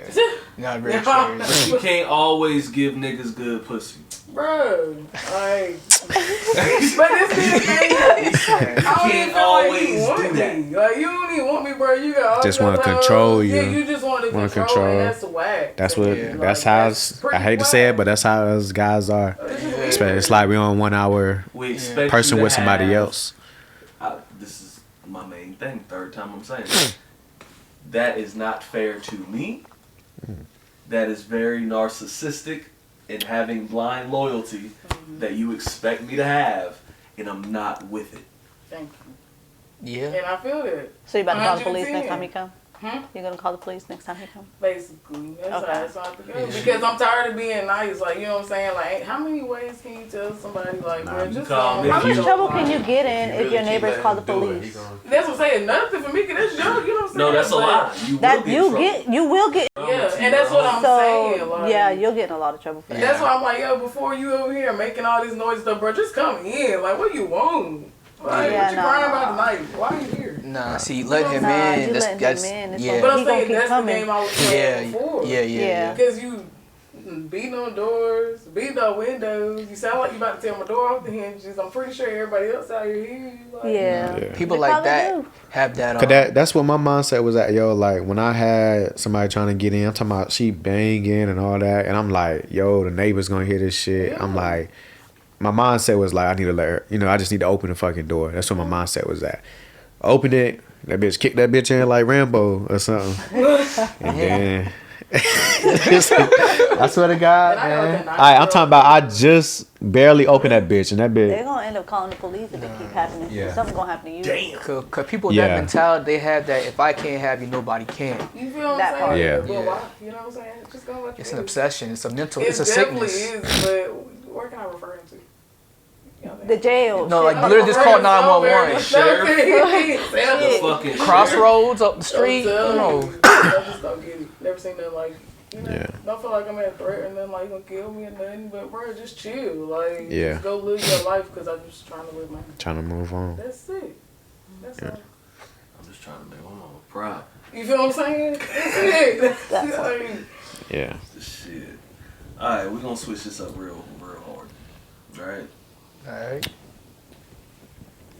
Speaker 2: Not very serious.
Speaker 1: You can't always give niggas good pussy.
Speaker 5: Bro, like, but this nigga, I don't even
Speaker 1: can't
Speaker 5: feel like
Speaker 1: always
Speaker 5: you want
Speaker 1: do that.
Speaker 5: me. Like, you don't even want me, bro. You got all
Speaker 3: Just
Speaker 5: these
Speaker 3: wanna
Speaker 5: other
Speaker 3: control
Speaker 5: hoes.
Speaker 3: you.
Speaker 5: Yeah, you just want to
Speaker 3: Wanna
Speaker 5: control,
Speaker 3: control.
Speaker 5: and that's whack.
Speaker 3: That's
Speaker 5: to
Speaker 3: what.
Speaker 5: me.
Speaker 3: That's
Speaker 5: Like,
Speaker 3: how.
Speaker 5: pretty
Speaker 3: I hate to say it,
Speaker 5: whack.
Speaker 3: but that's how us guys are. It's like we on 1 hour
Speaker 1: We expect
Speaker 3: person
Speaker 1: you to
Speaker 3: with somebody
Speaker 1: have-
Speaker 3: else.
Speaker 1: This is my main thing. Third time I'm saying it. That is not fair to me. That is very narcissistic and having blind loyalty that you expect me to have, and I'm not with it.
Speaker 5: Thank you.
Speaker 2: Yeah.
Speaker 5: And I feel that.
Speaker 4: So you about to call the police
Speaker 5: 110.
Speaker 4: next time he come?
Speaker 5: Hmm?
Speaker 4: You're gonna call the police next time he come?
Speaker 5: Basically, that's
Speaker 4: Okay.
Speaker 5: how it's all to go. Because I'm tired of being nice. Like, you know what I'm saying? Like, how many ways can you tell somebody, like, bro,
Speaker 1: you
Speaker 5: just
Speaker 1: call me.
Speaker 4: How
Speaker 1: If
Speaker 4: much
Speaker 1: you-
Speaker 4: trouble can you get in if
Speaker 1: really
Speaker 4: your
Speaker 1: keep
Speaker 4: neighbors
Speaker 1: letting
Speaker 4: call the
Speaker 1: him do it,
Speaker 4: police?
Speaker 5: That's what I'm saying. Nothing for me, because that's your, you know what I'm saying?
Speaker 1: No, that's a
Speaker 5: But-
Speaker 1: lie. You
Speaker 4: That
Speaker 1: will
Speaker 4: you
Speaker 1: get
Speaker 4: get, you will get.
Speaker 5: Yeah, and that's what I'm saying.
Speaker 4: So
Speaker 5: Like,
Speaker 4: yeah, you'll get in a lot of trouble for that.
Speaker 5: That's why I'm like, yo, before you over here making all this noise stuff, bro, just come in. Like, what you want? Like,
Speaker 4: Yeah,
Speaker 5: what you
Speaker 4: no.
Speaker 5: crying about tonight? Why are you here?
Speaker 2: Nah, see, letting him
Speaker 4: Nah,
Speaker 2: in.
Speaker 4: you
Speaker 2: That's,
Speaker 4: letting
Speaker 2: that's
Speaker 4: him in. It's
Speaker 2: yeah.
Speaker 5: But I'm
Speaker 4: He gonna
Speaker 5: saying
Speaker 4: keep
Speaker 5: that's
Speaker 4: coming.
Speaker 5: the game I was playing before.
Speaker 4: Yeah.
Speaker 5: Because you beating on doors, beating on windows. You sound like you about to tear my door off the hinges. I'm pretty sure everybody else out here hear you. Like,
Speaker 4: Yeah.
Speaker 3: Yeah.
Speaker 2: People
Speaker 4: They
Speaker 2: like
Speaker 4: probably
Speaker 2: that
Speaker 4: do.
Speaker 2: have that.
Speaker 3: Cause that's what my mindset was at, yo. Like when I had somebody trying to get in, I'm talking about she banging and all that, and I'm like, yo, the neighbor's gonna hear this shit. I'm like, my mindset was like, I need to let her, I just need to open the fucking door. That's what my mindset was at. Opened it, that bitch kicked that bitch in like Rambo or something, and then. I swear to God, man. I'm talking about I just barely opened that bitch, and that
Speaker 4: They're
Speaker 3: bitch.
Speaker 4: gonna end up calling the police if it keep happening.
Speaker 3: Yeah.
Speaker 4: Something's gonna happen to you.
Speaker 1: Damn.
Speaker 2: Cause people with
Speaker 3: Yeah.
Speaker 2: that mentality, they have that. If I can't have you, nobody can.
Speaker 5: You feel what
Speaker 4: That
Speaker 5: I'm
Speaker 4: part.
Speaker 5: saying?
Speaker 3: Yeah.
Speaker 5: But
Speaker 2: Yeah.
Speaker 5: why? You know what I'm saying? Just go let
Speaker 2: It's
Speaker 5: you
Speaker 2: an
Speaker 5: in.
Speaker 2: obsession. It's a mental.
Speaker 5: It
Speaker 2: It's a
Speaker 5: definitely
Speaker 2: sickness.
Speaker 5: is, but where can I refer him to? You know what I'm
Speaker 4: The jail.
Speaker 2: No,
Speaker 4: shit.
Speaker 2: like literally just call 911.
Speaker 1: Sheriff. The
Speaker 5: Shit.
Speaker 1: fucking
Speaker 2: Crossroads up the street.
Speaker 5: Don't
Speaker 2: You
Speaker 5: tell
Speaker 2: know.
Speaker 5: me. I just don't get it. Never seen nothing like it. You know,
Speaker 3: Yeah.
Speaker 5: don't feel like I'm at a threat and then like you gonna kill me or nothing. But bro, just chill. Like,
Speaker 3: Yeah.
Speaker 5: just go live your life because I'm just trying to live mine.
Speaker 3: Trying to move on.
Speaker 5: That's it. That's
Speaker 3: Yeah.
Speaker 5: all.
Speaker 1: I'm just trying to make my mama proud.
Speaker 5: You feel what I'm saying? That's it.
Speaker 4: That's all.
Speaker 5: Like,
Speaker 3: Yeah.
Speaker 1: This shit. Alright, we're gonna switch this up real hard. Alright?
Speaker 2: Alright.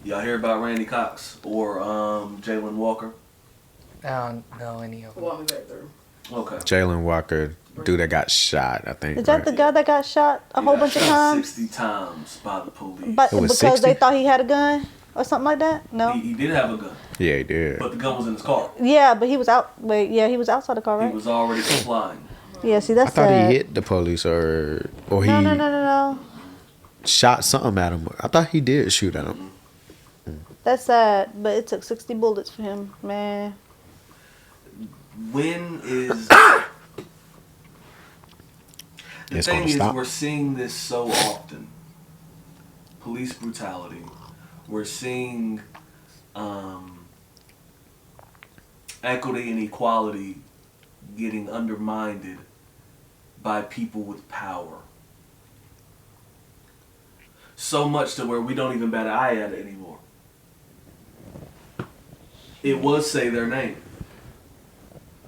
Speaker 1: Y'all hear about Randy Cox or Jalen Walker?
Speaker 2: I don't know any of them.
Speaker 5: walk me back through.
Speaker 1: Okay.
Speaker 3: Jalen Walker, dude that got shot, I think.
Speaker 4: Is that the guy that got shot a
Speaker 1: He
Speaker 4: whole
Speaker 1: got
Speaker 4: bunch of
Speaker 1: shot
Speaker 4: times?
Speaker 1: 60 times by the police.
Speaker 4: But
Speaker 3: It was
Speaker 4: because
Speaker 3: 60?
Speaker 4: they thought he had a gun or something like that? No.
Speaker 1: He did have a gun,
Speaker 3: Yeah, he did.
Speaker 1: but the gun was in his car.
Speaker 4: Yeah, but he was out. Wait, yeah, he was outside the car,
Speaker 1: He
Speaker 4: right?
Speaker 1: was already complying.
Speaker 4: Yeah. See,
Speaker 3: I
Speaker 4: that's
Speaker 3: thought
Speaker 4: sad.
Speaker 3: he hit the police or he
Speaker 4: No.
Speaker 3: shot something at him. I thought he did shoot at him.
Speaker 4: That's sad. But it took 60 bullets for him, man.
Speaker 1: When is The
Speaker 3: It's
Speaker 1: thing
Speaker 3: gonna
Speaker 1: is,
Speaker 3: stop.
Speaker 1: we're seeing this so often. Police brutality. We're seeing equity and equality getting undermined by people with power. So much to where we don't even bat an eye at it anymore. It was say their name.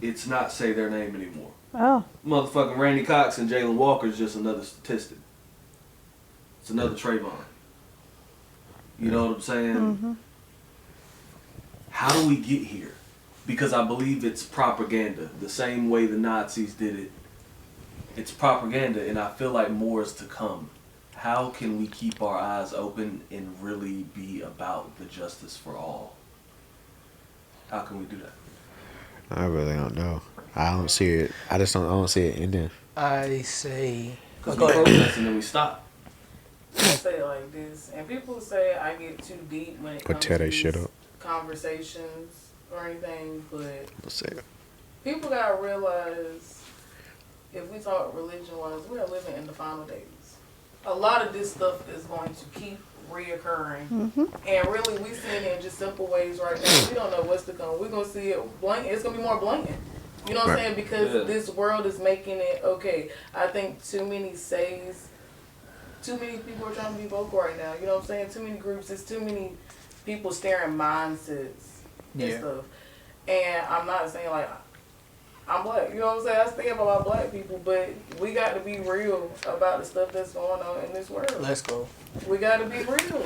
Speaker 1: It's not say their name anymore.
Speaker 4: Oh.
Speaker 1: Motherfucking Randy Cox and Jalen Walker is just another statistic. It's another Trayvon. You know what I'm saying?
Speaker 4: Mm-hmm.
Speaker 1: How do we get here? Because I believe it's propaganda. The same way the Nazis did it. It's propaganda, and I feel like more is to come. How can we keep our eyes open and really be about the justice for all? How can we do that?
Speaker 3: I really don't know. I don't see it. I don't see it ending.
Speaker 2: I say,
Speaker 1: Because
Speaker 2: go
Speaker 1: we
Speaker 2: ahead.
Speaker 1: protest and then we stop.
Speaker 5: I say it like this, and people say I get too deep when it
Speaker 3: Or
Speaker 5: comes
Speaker 3: tear
Speaker 5: to
Speaker 3: they
Speaker 5: these
Speaker 3: shit up.
Speaker 5: conversations or anything, but
Speaker 3: Let's say it.
Speaker 5: people gotta realize if we talk religion-wise, we are living in the final days. A lot of this stuff is going to keep reoccurring, and really we seeing it in just simple ways right now. We don't know what's to come. We're gonna see it blatant. It's gonna be more blatant. You know what I'm saying? Because this world is making it okay. I think too many people are trying to be vocal right now. You know what I'm saying? Too many groups. It's too many people staring mindsets and stuff. And I'm not saying like I'm black. You know what I'm saying? I stand about black people, but we got to be real about the stuff that's going on in this world.
Speaker 2: Let's go.
Speaker 5: We got to be real.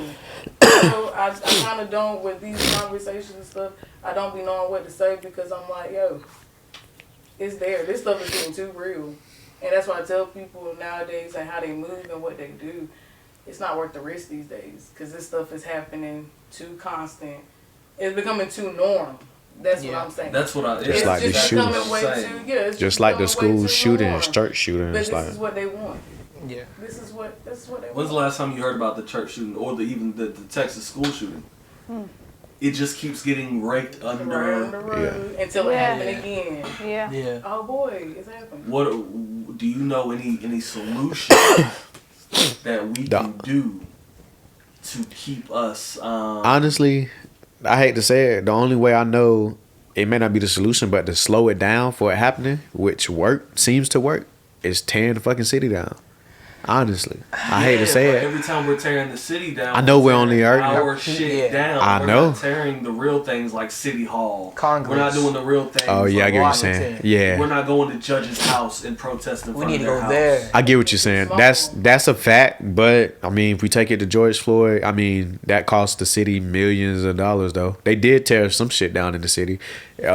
Speaker 5: So I kind of don't, with these conversations and stuff, I don't be knowing what to say because I'm like, yo, it's there. This stuff is getting too real. And that's why I tell people nowadays and how they move and what they do, it's not worth the risk these days because this stuff is happening too constant. It's becoming too norm. That's what I'm saying.
Speaker 1: That's what I.
Speaker 3: Just like the
Speaker 5: becoming
Speaker 3: shootings.
Speaker 5: way too,
Speaker 3: Just
Speaker 5: it's just
Speaker 3: like the
Speaker 5: becoming way
Speaker 3: school
Speaker 5: too
Speaker 3: shootings,
Speaker 5: norm.
Speaker 3: church shootings.
Speaker 5: But this
Speaker 3: Like,
Speaker 5: is what they want.
Speaker 2: Yeah.
Speaker 5: This is what they want.
Speaker 1: When's the last time you heard about the church shooting or even the Texas school shooting? It just keeps getting raked under.
Speaker 5: Around the road until it happens again.
Speaker 4: Yeah.
Speaker 2: Yeah.
Speaker 5: Oh boy, it's happening.
Speaker 1: What do you know? Any solution that we can do to keep us?
Speaker 3: honestly, I hate to say it. The only way I know it may not be the solution, but to slow it down for it happening, which seems to work, is tearing the fucking city down. Honestly, I hate to say
Speaker 1: but
Speaker 3: it.
Speaker 1: every time we're tearing the city down,
Speaker 3: I know we're
Speaker 1: tearing
Speaker 3: only hurting
Speaker 1: our shit down.
Speaker 3: I
Speaker 1: We're
Speaker 3: know.
Speaker 1: not tearing the real things like City Hall.
Speaker 2: Congress.
Speaker 1: We're not doing the real things.
Speaker 3: Oh yeah, I
Speaker 1: like
Speaker 3: get what you're saying.
Speaker 2: Washington.
Speaker 3: Yeah,
Speaker 1: We're not going to judge's house and protesting.
Speaker 2: We need to go there.
Speaker 3: I get what you're saying. That's a fact, but I mean, if we take it to George Floyd, I mean, that cost the city millions of dollars. Though they did tear some shit down in the city.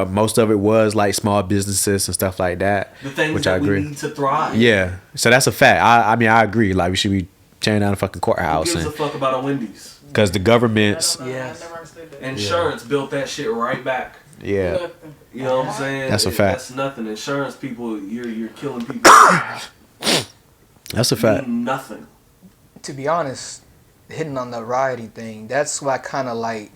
Speaker 3: Most of it was like small businesses and stuff like that,
Speaker 1: The things
Speaker 3: which
Speaker 1: that
Speaker 3: I agree.
Speaker 1: we need to thrive.
Speaker 3: Yeah, so that's a fact. I mean, I agree. Like we should be tearing down the fucking
Speaker 1: Who
Speaker 3: courthouse,
Speaker 1: gives a fuck about a Wendy's?
Speaker 3: because the government's
Speaker 5: I don't know.
Speaker 2: Yes.
Speaker 5: I never understood that.
Speaker 1: Insurance built that shit right back.
Speaker 3: yeah.
Speaker 5: Nothing.
Speaker 1: You know what I'm saying?
Speaker 3: That's a fact.
Speaker 1: That's nothing. Insurance people, you're killing people.
Speaker 3: That's a fact.
Speaker 1: Mean nothing.
Speaker 2: To be honest, hitting on the rioting thing, that's why I kind of like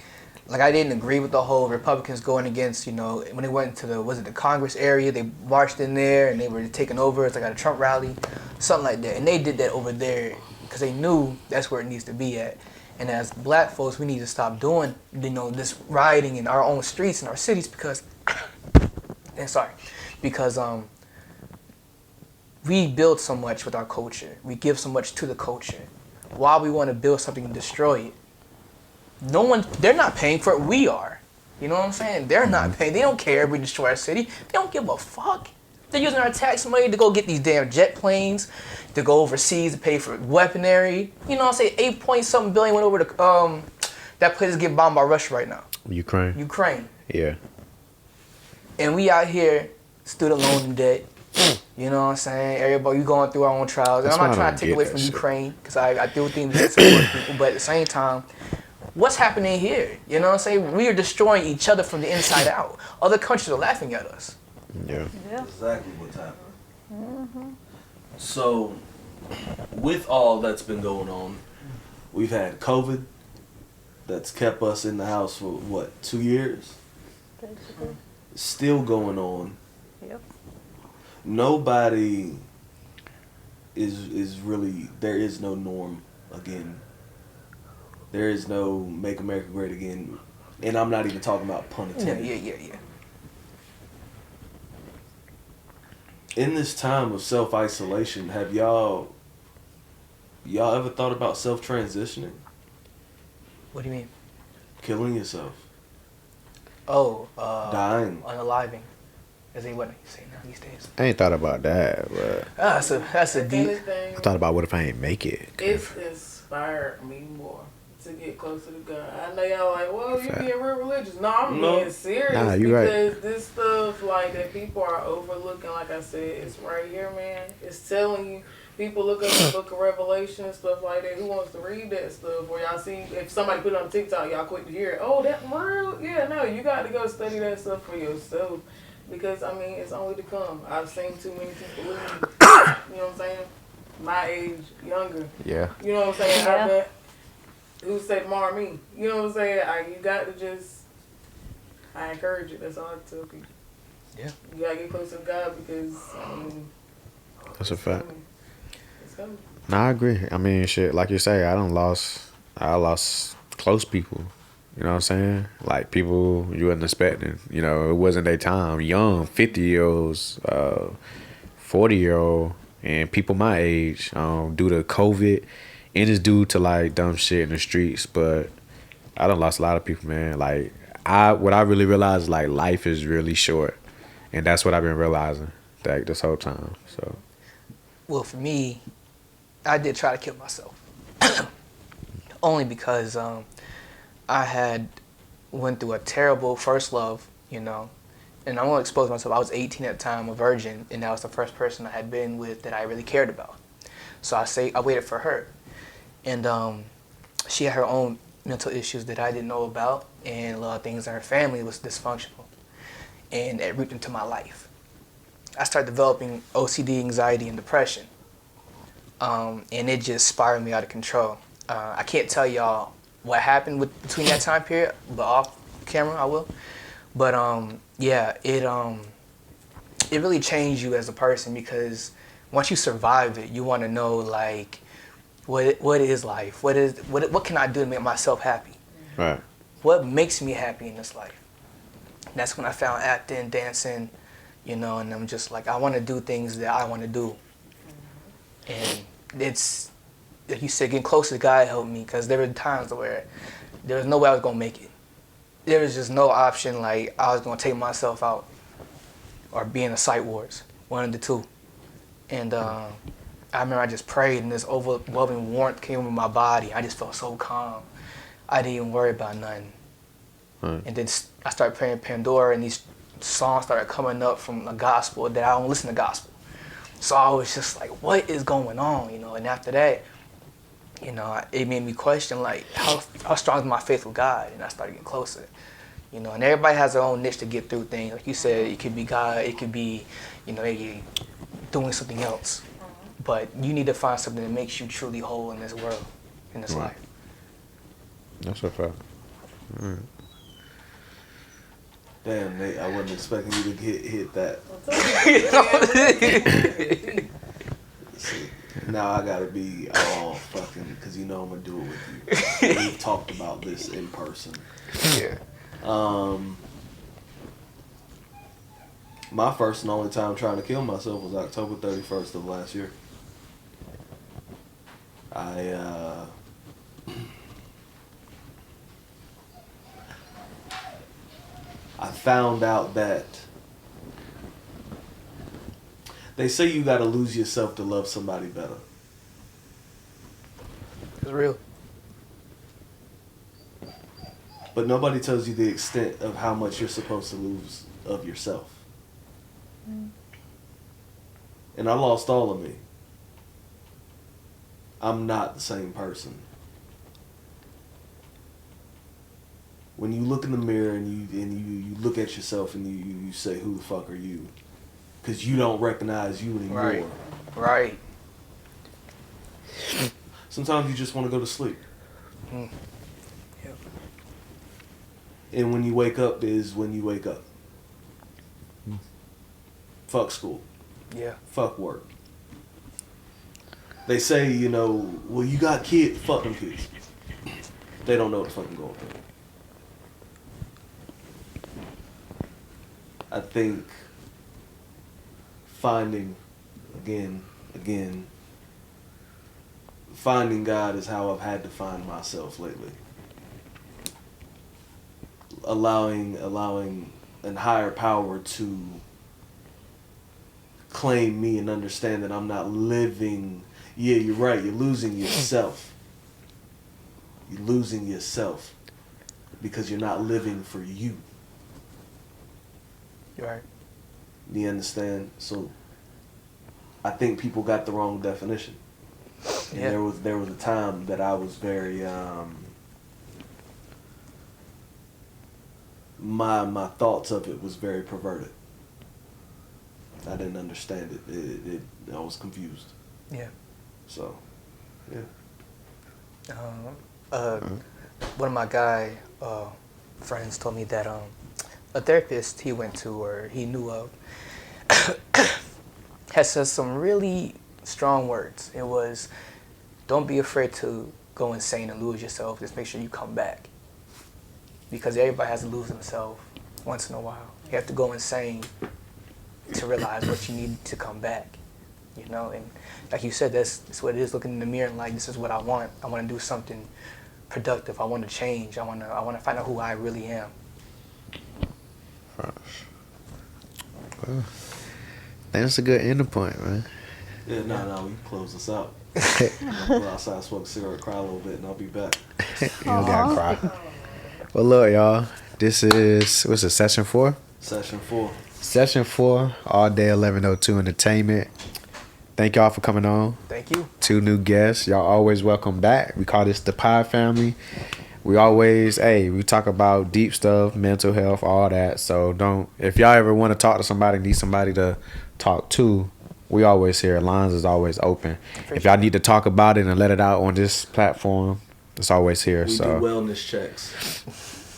Speaker 2: I didn't agree with the whole Republicans going against, you know, when they went into the Congress area, they marched in there and they were taking over. It's like at a Trump rally, something like that. And they did that over there because they knew that's where it needs to be at. And as black folks, we need to stop doing, you know, this rioting in our own streets and our cities because, because we build so much with our culture. We give so much to the culture. Why we want to build something and destroy it? They're not paying for it. We are. You know what I'm saying? They're not paying. They don't care if we destroy our city. They don't give a fuck. They're using our tax money to go get these damn jet planes, to go overseas to pay for weaponry. You know what I'm saying? 8-point-something billion went over to that place is getting bombed by Russia right now. Ukraine.
Speaker 3: Yeah.
Speaker 2: And we out here, student loan debt. You know what I'm saying? Everybody, you going through our own trials. And
Speaker 3: That's
Speaker 2: I'm
Speaker 3: why
Speaker 2: not
Speaker 3: I
Speaker 2: trying
Speaker 3: don't
Speaker 2: to take
Speaker 3: get
Speaker 2: away
Speaker 3: that
Speaker 2: from
Speaker 3: shit.
Speaker 2: Ukraine, because I do things that support people. But at the same time, what's happening here? You know what I'm saying? We are destroying each other from the inside out. Other countries are laughing at us.
Speaker 3: Yeah.
Speaker 1: Exactly what's happening. So, with all that's been going on, we've had COVID that's kept us in the house for what, 2 years?
Speaker 4: Basically.
Speaker 1: Still going on.
Speaker 4: Yep.
Speaker 1: Nobody is really, there is no norm again. There is no make America great again, and I'm not even talking about pun intended.
Speaker 2: Yeah.
Speaker 1: In this time of self-isolation, have y'all ever thought about self-transitioning?
Speaker 2: What do you mean?
Speaker 1: Killing yourself?
Speaker 2: Oh,
Speaker 1: Dying?
Speaker 2: unaliving, as they what say now these days.
Speaker 3: I ain't thought about that, but
Speaker 2: That's a deep.
Speaker 5: Anything,
Speaker 3: I thought about what if I ain't make it.
Speaker 5: it's inspired me more to get closer to God. I know y'all like, well, you being real religious. No, I'm being serious.
Speaker 3: Nah, you right.
Speaker 5: Because this stuff like that people are overlooking, like I said, it's right here, man. It's telling you. People look up the book of Revelation and stuff like that. Who wants to read that stuff? Or y'all see, if somebody put it on TikTok, y'all quick to hear it. Oh, that real? Yeah, no, you got to go study that stuff for yourself. Because, I mean, it's only to come. I've seen too many people leave. You know what I'm saying? My age, younger.
Speaker 3: Yeah.
Speaker 5: You know what I'm saying?
Speaker 4: Yeah.
Speaker 5: I bet. Who say tomorrow me? You know what I'm saying? You got to just, I encourage it. That's all I tell people.
Speaker 2: Yeah.
Speaker 5: You got to get closer to God because, I mean,
Speaker 3: That's a fact.
Speaker 5: it's coming.
Speaker 3: No, I agree. I mean, shit, like you say, I lost close people. You know what I'm saying? Like people you wasn't expecting. You know, it wasn't their time. Young, 50-year-olds, 40-year-old, and people my age, due to COVID, and it's due to like dumb shit in the streets. But I done lost a lot of people, man. Like what I really realized is like life is really short, and that's what I've been realizing like this whole time. So.
Speaker 2: Well, for me, I did try to kill myself. Only because I had went through a terrible first love, you know. And I won't expose myself. I was 18 at the time, a virgin, and that was the first person I had been with that I really cared about. So I waited for her. And she had her own mental issues that I didn't know about, and a lot of things in her family was dysfunctional. And it reaped into my life. I started developing OCD, anxiety, and depression. And it just spiraled me out of control. I can't tell y'all what happened between that time period, but off camera I will. But yeah, it really changed you as a person, because once you survive it, you want to know like what is life? What can I do to make myself happy?
Speaker 3: Right.
Speaker 2: What makes me happy in this life? That's when I found acting, dancing, you know, and I'm just like, I want to do things that I want to do. And it's, like you said, getting closer to God helped me, because there were times where there was no way I was going to make it. There was just no option, like I was going to take myself out or be in a psych wards, one of the two. And I remember I just prayed, and this overwhelming warmth came over my body. I just felt so calm. I didn't even worry about nothing.
Speaker 3: Right.
Speaker 2: And then I started praying Pandora, and these songs started coming up from the gospel that I don't listen to gospel. So I was just like, what is going on, you know? And after that, you know, it made me question, like, how strong is my faith with God? And I started getting closer, you know. And everybody has their own niche to get through things. Like you said, it could be God, it could be, you know, maybe doing something else. But you need to find something that makes you truly whole in this world, in this life.
Speaker 3: That's a fact. Right.
Speaker 1: Damn, Nate, I wasn't expecting you to hit that. See, now I gotta be all fucking, because you know I'm gonna do it with you. We've talked about this in person.
Speaker 2: Yeah.
Speaker 1: My first and only time trying to kill myself was October 31st of last year. I found out that they say you gotta lose yourself to love somebody better.
Speaker 2: It's real.
Speaker 1: But nobody tells you the extent of how much you're supposed to lose of yourself. And I lost all of me. I'm not the same person. When you look in the mirror and you look at yourself and you say, who the fuck are you? Because you don't recognize you anymore.
Speaker 2: Right.
Speaker 1: Sometimes you just want to go to sleep.
Speaker 2: Yep.
Speaker 1: And when you wake up is when you wake up. Fuck school.
Speaker 2: Yeah.
Speaker 1: Fuck work. They say, you know, well, you got kids, fuck them kids. They don't know what the fucking going through. I think finding God is how I've had to find myself lately. Allowing an higher power to claim me and understand that I'm not living. Yeah, you're right. You're losing yourself. You're losing yourself because you're not living for you.
Speaker 2: You're right.
Speaker 1: Do you understand? So I think people got the wrong definition. And
Speaker 2: Yeah.
Speaker 1: there was a time that I was very my thoughts of it was very perverted. I didn't understand it. I was confused.
Speaker 2: Yeah.
Speaker 1: So, yeah.
Speaker 2: One of my guy friends told me that a therapist he went to or he knew of has said some really strong words. It was, don't be afraid to go insane and lose yourself. Just make sure you come back. Because everybody has to lose themselves once in a while. You have to go insane to realize what you need to come back. You know, and like you said, that's what it is. Looking in the mirror and like, this is what I want. I want to do something productive. I want to change. I want to find out who I really am.
Speaker 3: Well, that's a good ending point, man.
Speaker 1: Yeah, no, we can close this out. I'll go outside, smoke a cigarette, cry a little bit, and I'll be back.
Speaker 3: You don't gotta cry. Well, look, y'all. This is, what's it, session 4?
Speaker 1: Session 4.
Speaker 3: Session 4, all day 1102 entertainment. Thank y'all for coming on.
Speaker 2: Thank you.
Speaker 3: 2 new guests. Y'all always welcome back. We call this the Pie Family. We always, we talk about deep stuff, mental health, all that. So if y'all ever want to talk to somebody, need somebody to talk to, we always here. Lines is always open. If y'all need to talk about it and let it out on this platform, it's always here.
Speaker 1: We do wellness checks.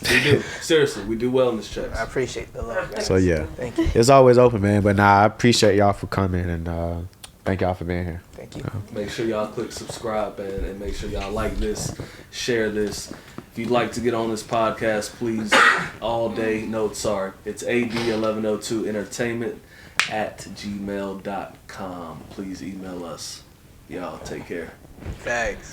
Speaker 1: We do. Seriously, we do wellness checks.
Speaker 2: I appreciate the love, guys.
Speaker 3: So yeah,
Speaker 2: Thank you.
Speaker 3: it's always open, man. But I appreciate y'all for coming and thank y'all for being here.
Speaker 2: Thank you.
Speaker 1: Make sure y'all click subscribe and make sure y'all like this, share this. If you'd like to get on this podcast, please, it's AD1102 entertainment at gmail.com. Please email us. Y'all take care.
Speaker 2: Thanks.